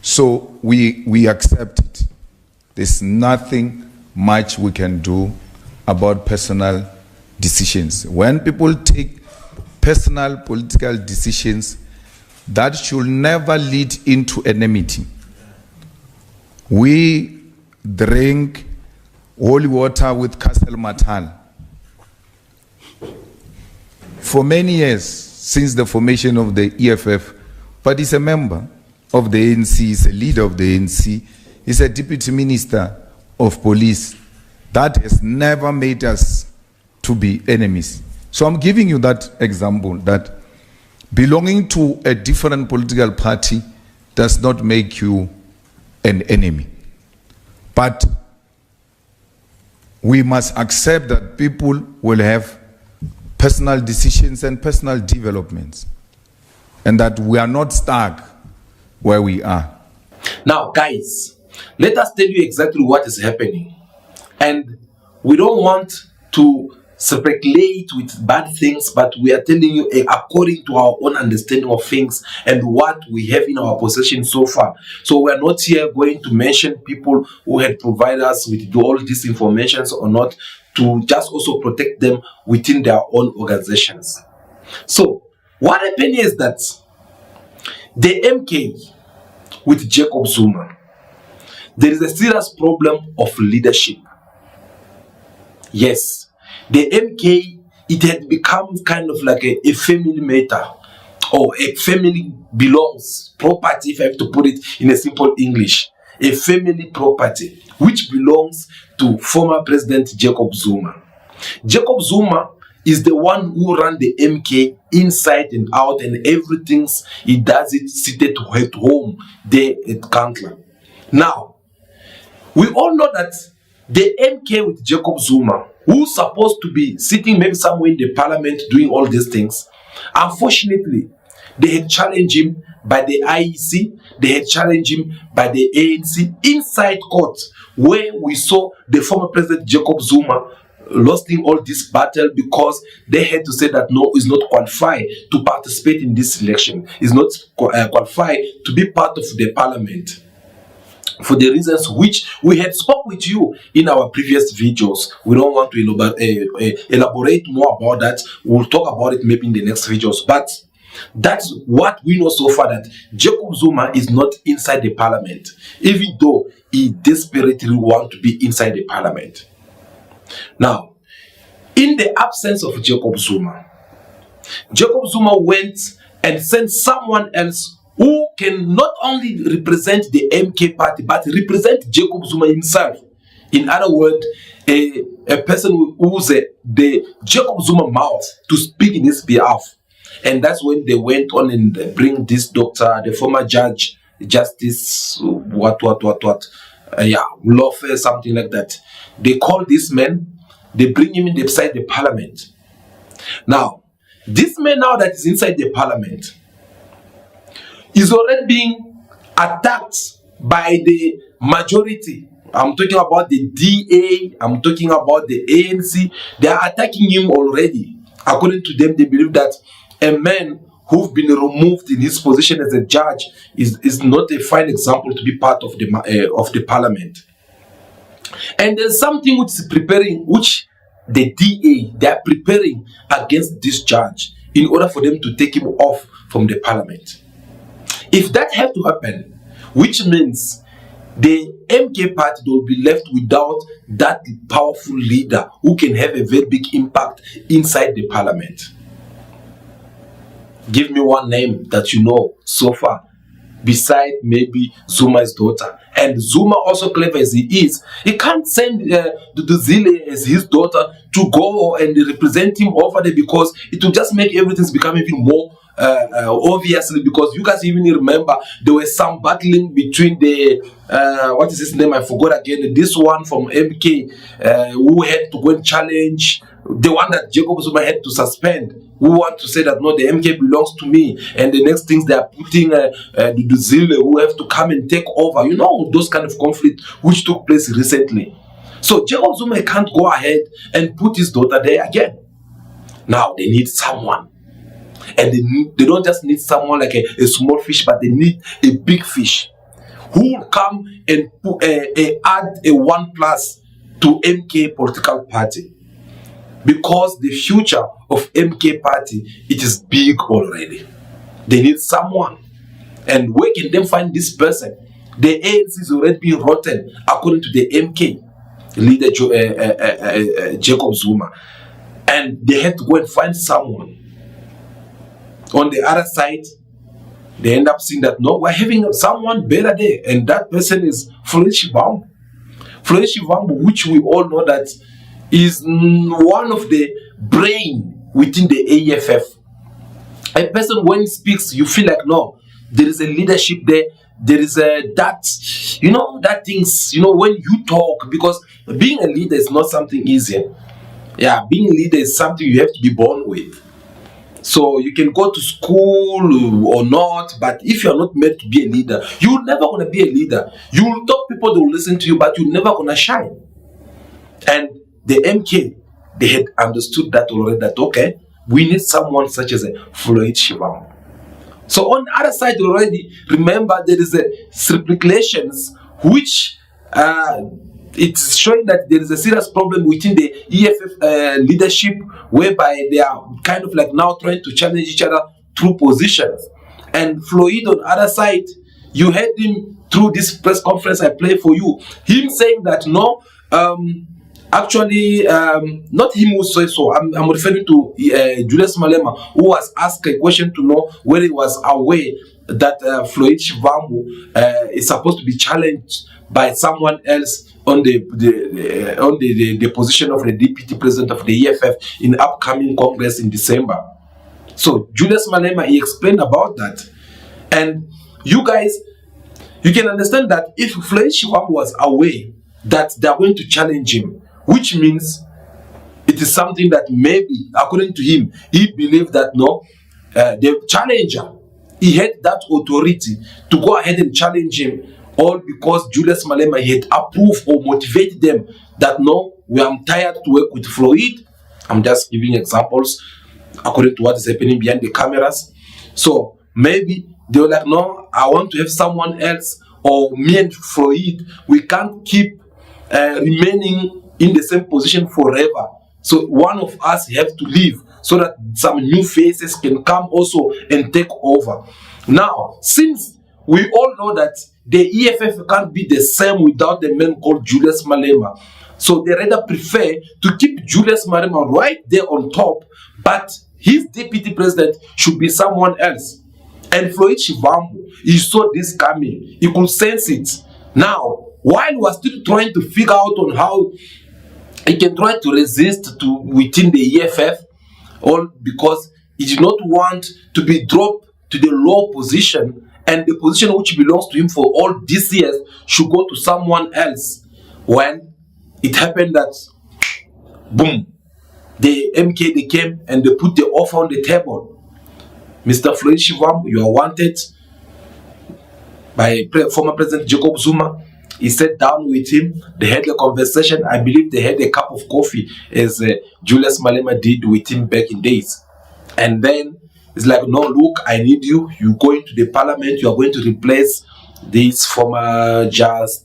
So we accept it. There's nothing much we can do about personal decisions. When people take personal political decisions, that should never lead into enmity. We drink holy water with Castle Matal. For many years, since the formation of the EFF, but he's a member of the ANC, he's a leader of the ANC, he's a deputy minister of police. That has never made us to be enemies. So I'm giving you that example, that belonging to a different political party does not make you an enemy. But we must accept that people will have personal decisions and personal developments, and that we are not stuck where we are. Now, guys, let us tell you exactly what is happening. And we don't want to speculate with bad things, but we are telling you according to our own understanding of things and what we have in our possession so far. So we are not here going to mention people who had provided us with all these information or not, to just also protect them within their own organizations. So what happened is that the MK with Jacob Zuma, there is a serious problem of leadership. Yes, the MK, it had become kind of like a family matter, or a family belongs property, if I have to put it in a simple English, a family property which belongs to former President Jacob Zuma. Jacob Zuma is the one who ran the MK inside and out, and everything he does it seated at home there at Kantla. Now, we all know that the MK with Jacob Zuma, who's supposed to be sitting maybe somewhere in the parliament doing all these things, unfortunately, they had challenged him by the IEC, they had challenged him by the ANC inside court, where we saw the former President Jacob Zuma losing all this battle because they had to say that no, he's not qualified to participate in this election, he's not qualified to be part of the parliament, for the reasons which we had spoke with you in our previous videos. We don't want to elaborate more about that. We'll talk about it maybe in the next videos, but that's what we know so far, that Jacob Zuma is not inside the parliament, even though he desperately wants to be inside the parliament. Now, in the absence of Jacob Zuma went and sent someone else who can not only represent the MK party, but represent Jacob Zuma himself. In other words, a person who's the Jacob Zuma mouth to speak in his behalf. And that's when they went on and bring this doctor, the former judge, Justice, Lawfare, something like that. They call this man, they bring him inside the parliament. Now, this man now that is inside the parliament is already being attacked by the majority. I'm talking about the DA, I'm talking about the ANC. They are attacking him already. According to them, they believe that a man who's been removed in his position as a judge is not a fine example to be part of the parliament. And there's something which is preparing, which the DA, they are preparing against this judge in order for them to take him off from the parliament. If that have to happen, which means the MK party will be left without that powerful leader who can have a very big impact inside the parliament. Give me one name that you know so far, beside maybe Zuma's daughter. And Zuma, also clever as he is, he can't send Zile as his daughter to go and represent him over there, because it will just make everything become even more obviously, because you guys even remember there was some battling between the what is his name, I forgot again, this one from MK who had to go and challenge the one that Jacob Zuma had to suspend, who want to say that no, the MK belongs to me, and the next things they are putting the Zile who have to come and take over, you know, those kind of conflict which took place recently. So Jacob Zuma can't go ahead and put his daughter there again. Now they need someone. And they don't just need someone like a small fish, but they need a big fish who will come and add a 1+ to MK political party. Because the future of MK party, it is big already. They need someone. And where can they find this person? The ANC is already being rotten according to the MK leader Jacob Zuma. And they had to go and find someone. On the other side, they end up seeing that, no, we're having someone better there. And that person is Floyd Shivambu. Floyd Shivambu, which we all know that is one of the brain within the AFF. A person, when he speaks, you feel like, no, there is a leadership there. There is that things, when you talk, because being a leader is not something easy. Yeah, being a leader is something you have to be born with. So you can go to school or not, but if you're not meant to be a leader, you're never going to be a leader. You will talk, people that will listen to you, but you're never going to shine. And the MK, they had understood that already, that, okay, we need someone such as a Floyd Shivambu. So on the other side already, remember there is a speculations which it's showing that there is a serious problem within the EFF leadership, whereby they are kind of like now trying to challenge each other through positions. And Floyd on the other side, you heard him through this press conference I played for you, him saying that no, actually, not him who said so. I'm referring to Julius Malema, who was asked a question to know whether he was aware that Floyd Shivambu is supposed to be challenged by someone else on the position of the deputy president of the EFF in upcoming Congress in December. So Julius Malema, he explained about that, and you guys, you can understand that if Floyd Shivambu was aware that they are going to challenge him, which means it is something that maybe, according to him, he believed that no, the challenger, he had that authority to go ahead and challenge him, all because Julius Malema had approved or motivated them that no, I'm tired to work with Floyd. I'm just giving examples according to what is happening behind the cameras. So maybe they were like, no, I want to have someone else, or me and Floyd, we can't keep remaining in the same position forever. So one of us have to leave so that some new faces can come also and take over. Now, since we all know that the EFF can't be the same without the man called Julius Malema, so they rather prefer to keep Julius Malema right there on top, but his deputy president should be someone else. And Floyd Shivambu, he saw this coming. He could sense it. Now, while he was still trying to figure out on how he can try to resist to within the EFF, all because he did not want to be dropped to the low position, and the position which belongs to him for all these years should go to someone else. When it happened that, boom, the MK, they came and they put the offer on the table. Mr. Floyd Shivambu, you are wanted by former President Jacob Zuma. He sat down with him. They had a conversation. I believe they had a cup of coffee, as Julius Malema did with him back in days. And then it's like, no, look, I need you. You go into the parliament. You are going to replace this former judge.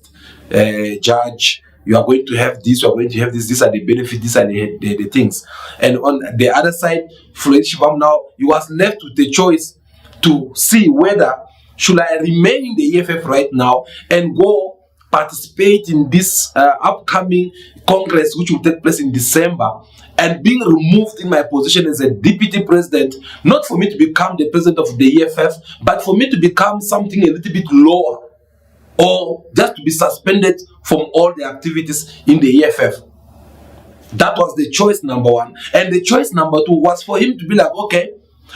You are going to have this. You are going to have this. These are the benefits. These are the things. And on the other side, Floyd Shivambu now, he was left with the choice to see whether should I remain in the EFF right now and go participate in this upcoming Congress, which will take place in December, and being removed in my position as a deputy president, not for me to become the president of the EFF, but for me to become something a little bit lower, or just to be suspended from all the activities in the EFF. That was the choice number one. And the choice number two was for him to be like, okay,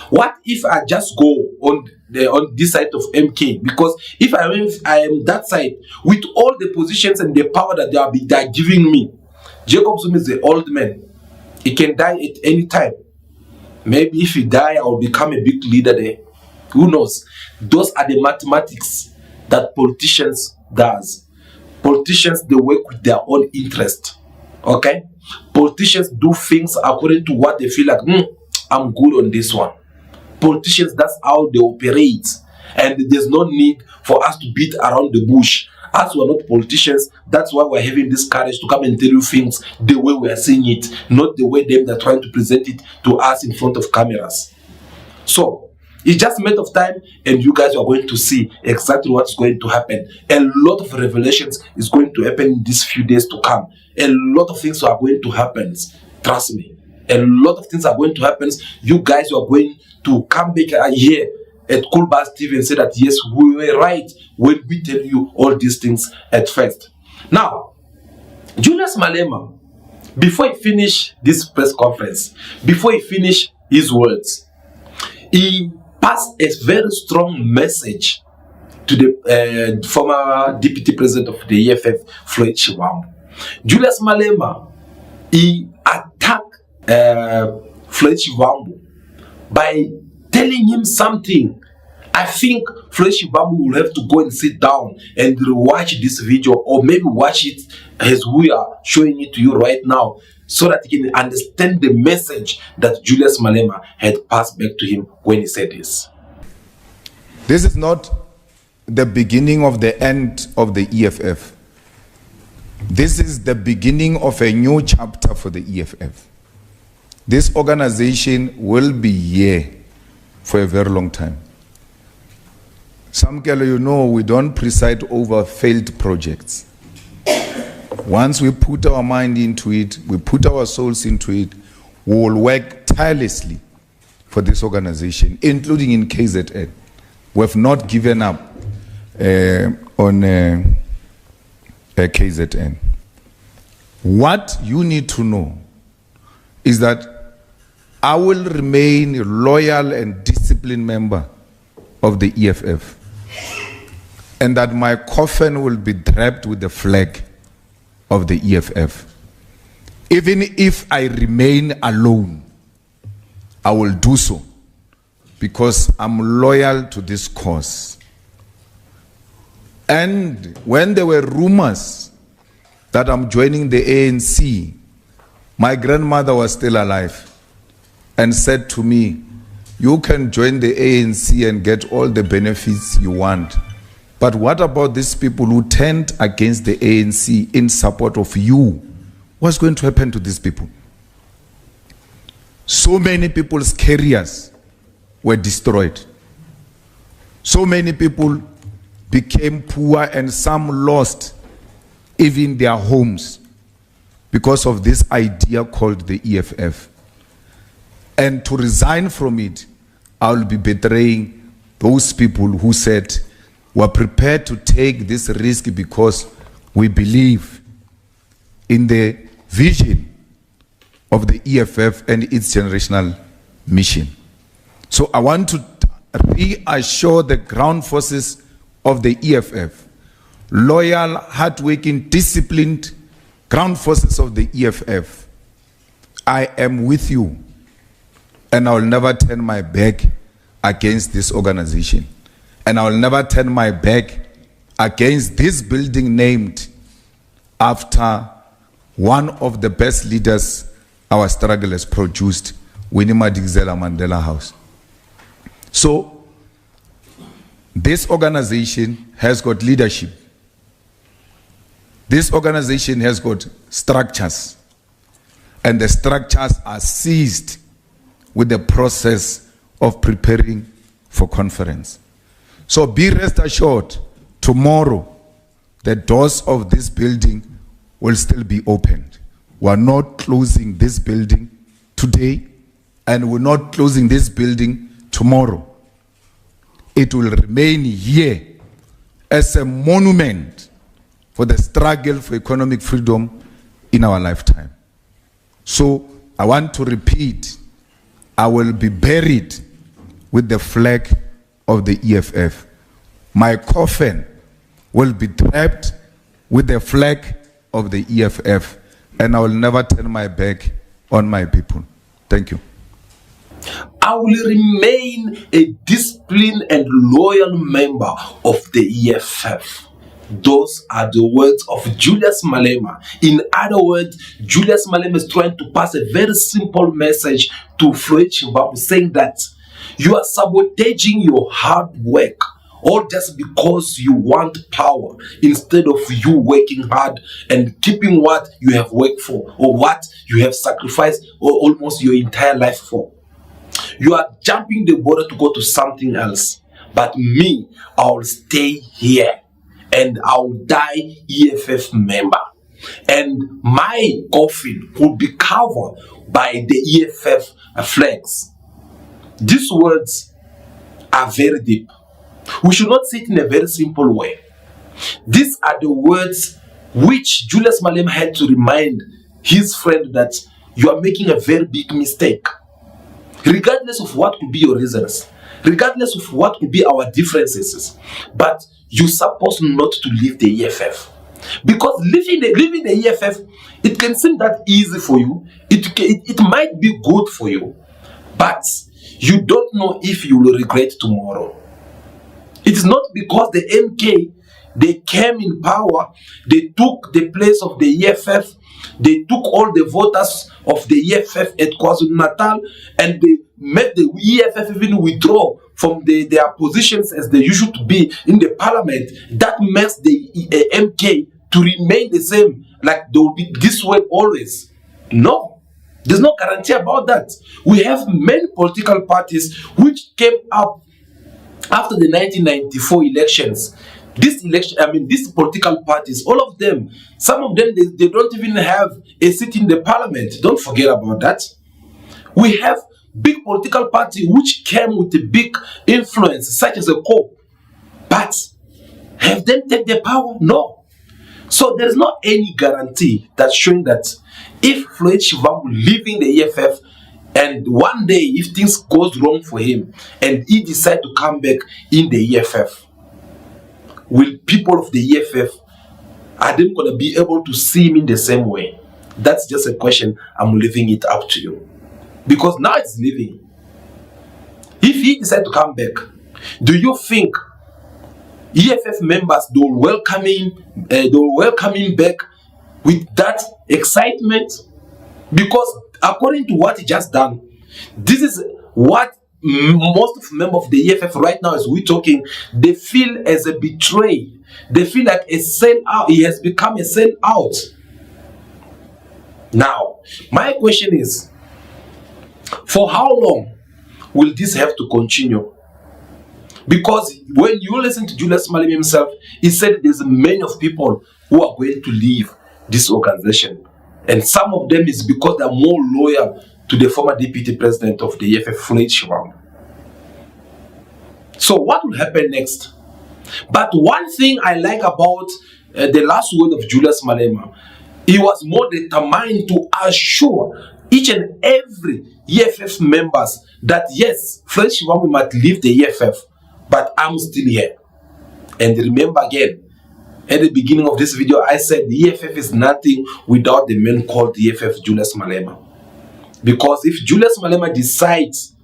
what if I just go on this side of MK? Because if I am that side with all the positions and the power that they are giving me, Jacob Zuma is the old man. He can die at any time. Maybe if he die, I will become a big leader there. Who knows? Those are the mathematics that politicians does. Politicians, they work with their own interest. Okay? Politicians do things according to what they feel like, I'm good on this one. Politicians, that's how they operate. And there's no need for us to beat around the bush. As we're not politicians, that's why we're having this courage to come and tell you things the way we are seeing it, not the way they're trying to present it to us in front of cameras. So it's just a matter of time, and you guys are going to see exactly what's going to happen. A lot of revelations is going to happen in these few days to come. A lot of things are going to happen. Trust me. A lot of things are going to happen. You guys are going to come back here at Cool Bars TV and say that yes, we were right when we tell you all these things at first. Now, Julius Malema, before he finished this press conference, before he finished his words, he passed a very strong message to the former deputy president of the EFF, Floyd. Julius Malema, he attacked Floyd by telling him something. I think Floyd will have to go and sit down and watch this video, or maybe watch it as we are showing it to you right now, so that he can understand the message that Julius Malema had passed back to him when he said this. This is not the beginning of the end of the EFF. This is the beginning of a new chapter for the EFF. This organization will be here for a very long time. Samkelo, you know, we don't preside over failed projects. Once we put our mind into it, we put our souls into it, we will work tirelessly for this organization, including in KZN. We have not given up on KZN. What you need to know is that I will remain a loyal and disciplined member of the EFF, and that my coffin will be draped with the flag of the EFF. Even if I remain alone, I will do so because I'm loyal to this cause. And when there were rumors that I'm joining the ANC, my grandmother was still alive and said to me, you can join the ANC and get all the benefits you want. But what about these people who turned against the ANC in support of you? What's going to happen to these people? So many people's careers were destroyed. So many people became poor, and some lost even their homes because of this idea called the EFF. And to resign from it, I will be betraying those people who said we're prepared to take this risk because we believe in the vision of the EFF and its generational mission. So I want to reassure the ground forces of the EFF, loyal, hardworking, disciplined ground forces of the EFF. I am with you, and I will never turn my back against this organization. And I will never turn my back against this building named after one of the best leaders our struggle has produced, Winnie Madikizela Mandela House. So, this organization has got leadership. This organization has got structures. And the structures are seized with the process of preparing for conference. So be rest assured, tomorrow, the doors of this building will still be opened. We are not closing this building today, and we're not closing this building tomorrow. It will remain here as a monument for the struggle for economic freedom in our lifetime. So I want to repeat, I will be buried with the flag of the EFF. My coffin will be draped with the flag of the EFF, and I will never turn my back on my people. Thank you. I will remain a disciplined and loyal member of the EFF. Those are the words of Julius Malema. In other words, Julius Malema is trying to pass a very simple message to Floyd, saying that You are sabotaging your hard work, all just because you want power instead of you working hard and keeping what you have worked for or what you have sacrificed or almost your entire life for. You are jumping the border to go to something else. But me, I'll stay here and I'll die EFF member. And my coffin will be covered by the EFF flags. These words are very deep. We should not say it in a very simple way. These are the words which Julius Malema had to remind his friend that you are making a very big mistake. Regardless of what could be your reasons, regardless of what could be our differences, but you're supposed not to leave the EFF. Because leaving the EFF, it can seem that easy for you. It might be good for you, but you don't know if you will regret tomorrow. It is not because the MK, they came in power, they took the place of the EFF, they took all the voters of the EFF at KwaZulu-Natal, and they made the EFF even withdraw from their positions as they used to be in the parliament. That makes the MK to remain the same, like they will be this way always. No, there's no guarantee about that. We have many political parties which came up after the 1994 elections. These political parties, all of them, some of them, they don't even have a seat in the parliament. Don't forget about that. We have big political parties which came with a big influence, such as a COP. But have them take the power? No. So there is not any guarantee that's showing that if Floyd Shivambu leaving the EFF, and one day if things goes wrong for him and he decide to come back in the EFF, will people of the EFF, are they going to be able to see him in the same way? That's just a question. I'm leaving it up to you. Because now it's leaving. If he decide to come back, do you think EFF members, they will welcome him back with that excitement? Because according to what he just done, this is what most of members of the EFF right now, as we're talking, they feel as a betray. They feel like a sellout. He has become a sellout. Now, my question is, for how long will this have to continue? Because when you listen to Julius Malema himself, he said there's many of people who are going to leave this organization. And some of them is because they're more loyal to the former deputy president of the EFF, Floyd Shivambu. So what will happen next? But one thing I like about the last word of Julius Malema, he was more determined to assure each and every EFF members that yes, Floyd Shivambu might leave the EFF, but I'm still here. And remember again, at the beginning of this video, I said the EFF is nothing without the man called the EFF, Julius Malema. Because if Julius Malema decides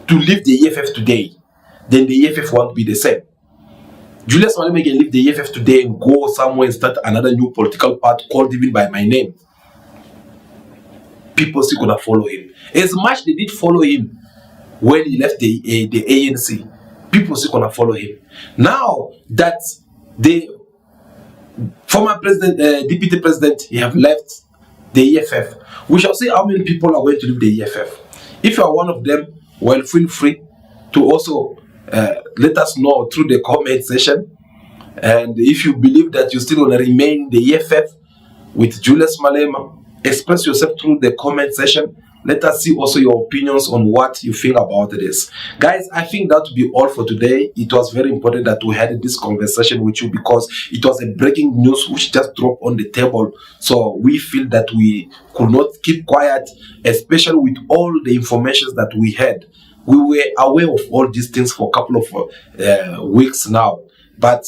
to leave the EFF today, then the EFF won't be the same. Julius Malema can leave the EFF today and go somewhere and start another new political party called even by my name. People still gonna follow him. As much they did follow him when he left the ANC, people still gonna follow him. Now that the former president, deputy president, he have left the EFF, we shall see how many people are going to leave the EFF. If you are one of them, well, feel free to also let us know through the comment section. And if you believe that you still want to remain in the EFF with Julius Malema, express yourself through the comment section. Let us see also your opinions on what you think about this. Guys, I think that will be all for today. It was very important that we had this conversation with you because it was a breaking news which just dropped on the table. So we feel that we could not keep quiet, especially with all the information that we had. We were aware of all these things for a couple of weeks now, but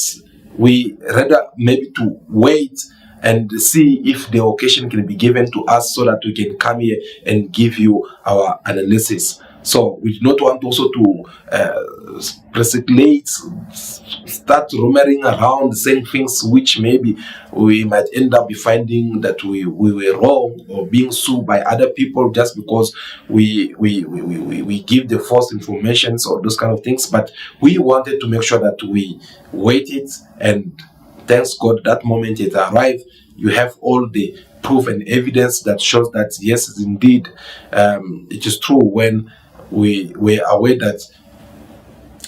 we rather maybe to wait and see if the occasion can be given to us so that we can come here and give you our analysis. So we do not want also to precipitate, start rumoring around, saying things which maybe we might end up finding that we were wrong or being sued by other people just because we give the false information or those kind of things. But we wanted to make sure that we waited, and thanks God that moment it arrived. You have all the proof and evidence that shows that yes, indeed, it is true. When we were aware that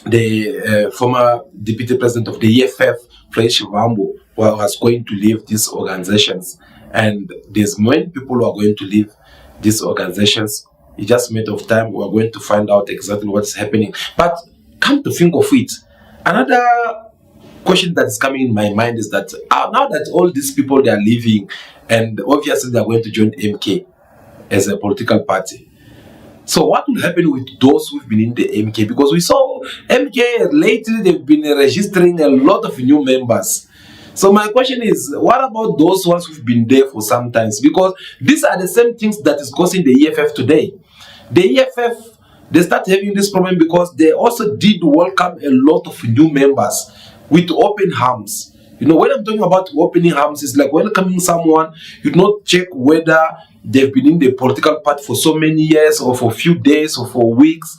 the former deputy president of the EFF, Floyd was going to leave these organizations, and there's many people who are going to leave these organizations. It's just a matter of time. We are going to find out exactly what's happening. But come to think of it, another question that is coming in my mind is that now that all these people, they are leaving, and obviously they are going to join MK as a political party. So what will happen with those who've been in the MK? Because we saw MK lately, they've been registering a lot of new members. So my question is, what about those ones who've been there for some time? Because these are the same things that is causing the EFF today. The EFF, they start having this problem because they also did welcome a lot of new members with open arms. You know, when I'm talking about opening arms, it's like welcoming someone, you do not check whether they've been in the political party for so many years or for a few days or for weeks,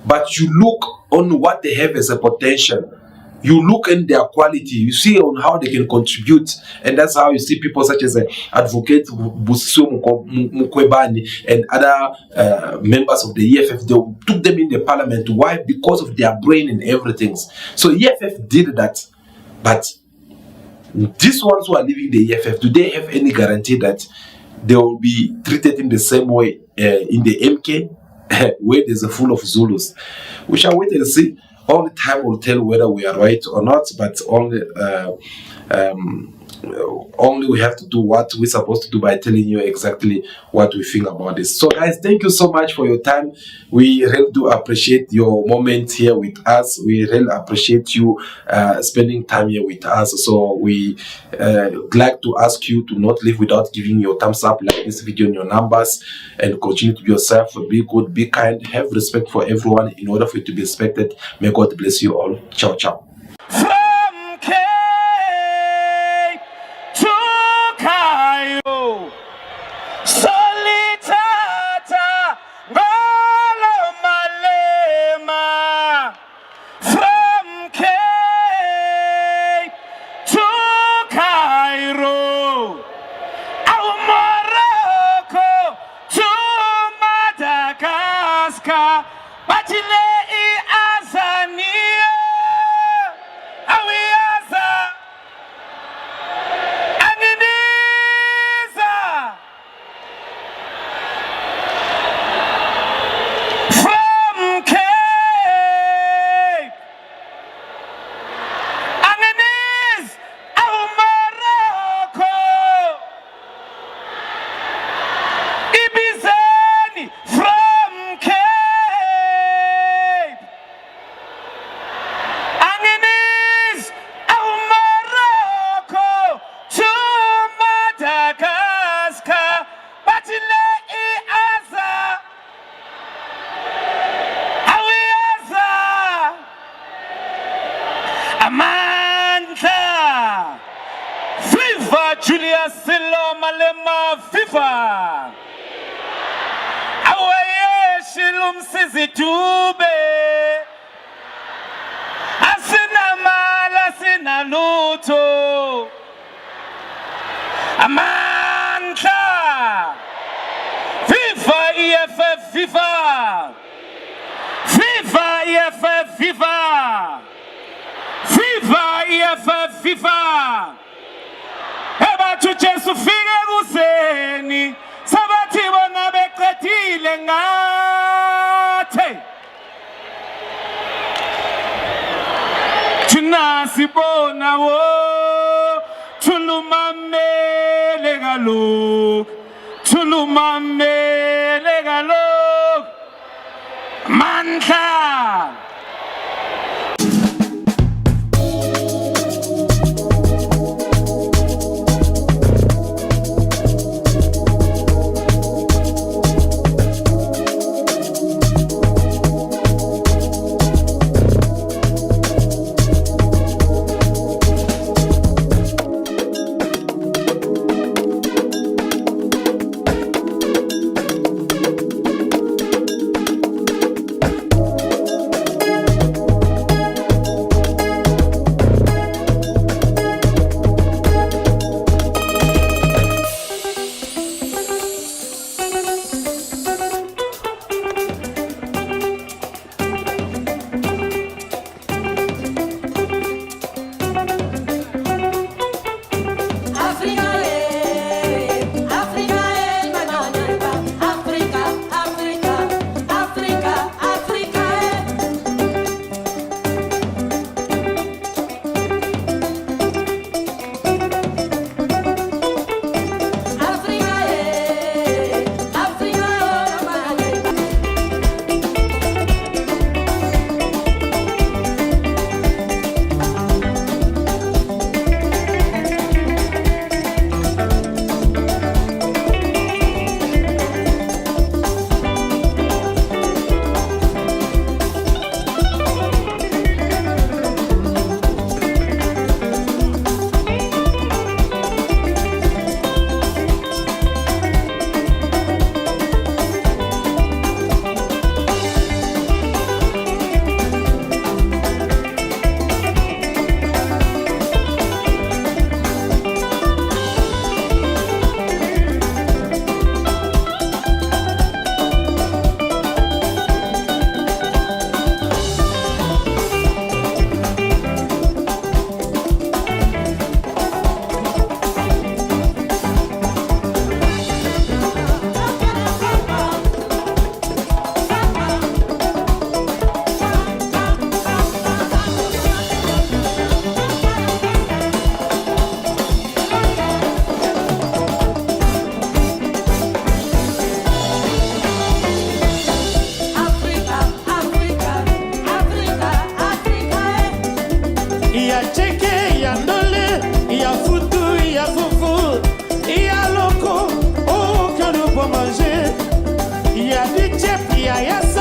but you look on what they have as a potential. You look in their quality, you see on how they can contribute, and that's how you see people such as Advocate Busiso Mukwebani and other members of the EFF. They took them in the parliament. Why? Because of their brain and everything. So EFF did that, but these ones who are leaving the EFF, do they have any guarantee that they will be treated in the same way in the MK, where there's a full of Zulus? We shall wait and see. Only time will tell whether we are right or not, but only we have to do what we're supposed to do by telling you exactly what we think about this. So guys, thank you so much for your time. We really do appreciate your moment here with us. We really appreciate you spending time here with us. So we like to ask you to not leave without giving your thumbs up, like this video and your numbers, and continue to be yourself. Be good, be kind, have respect for everyone in order for you to be respected. May God bless you all. Ciao, ciao. Julius Malema FIFA. Awaye shilum sizitube. Asina mala sina luto. Amanta. FIFA EFF FIFA. FIFA EFF FIFA. FIFA EFF FIFA. Jesu fike kuseni sabathi bona beqedile ngathi thina sibona wo thulumamele kalok mandla. Il y a Tcheke, il y a Ndole, il y a Foutou, il y a Foufou, il y a Loco, oh, que nous pouvons manger. Il y a du Tchep, il y a Yass.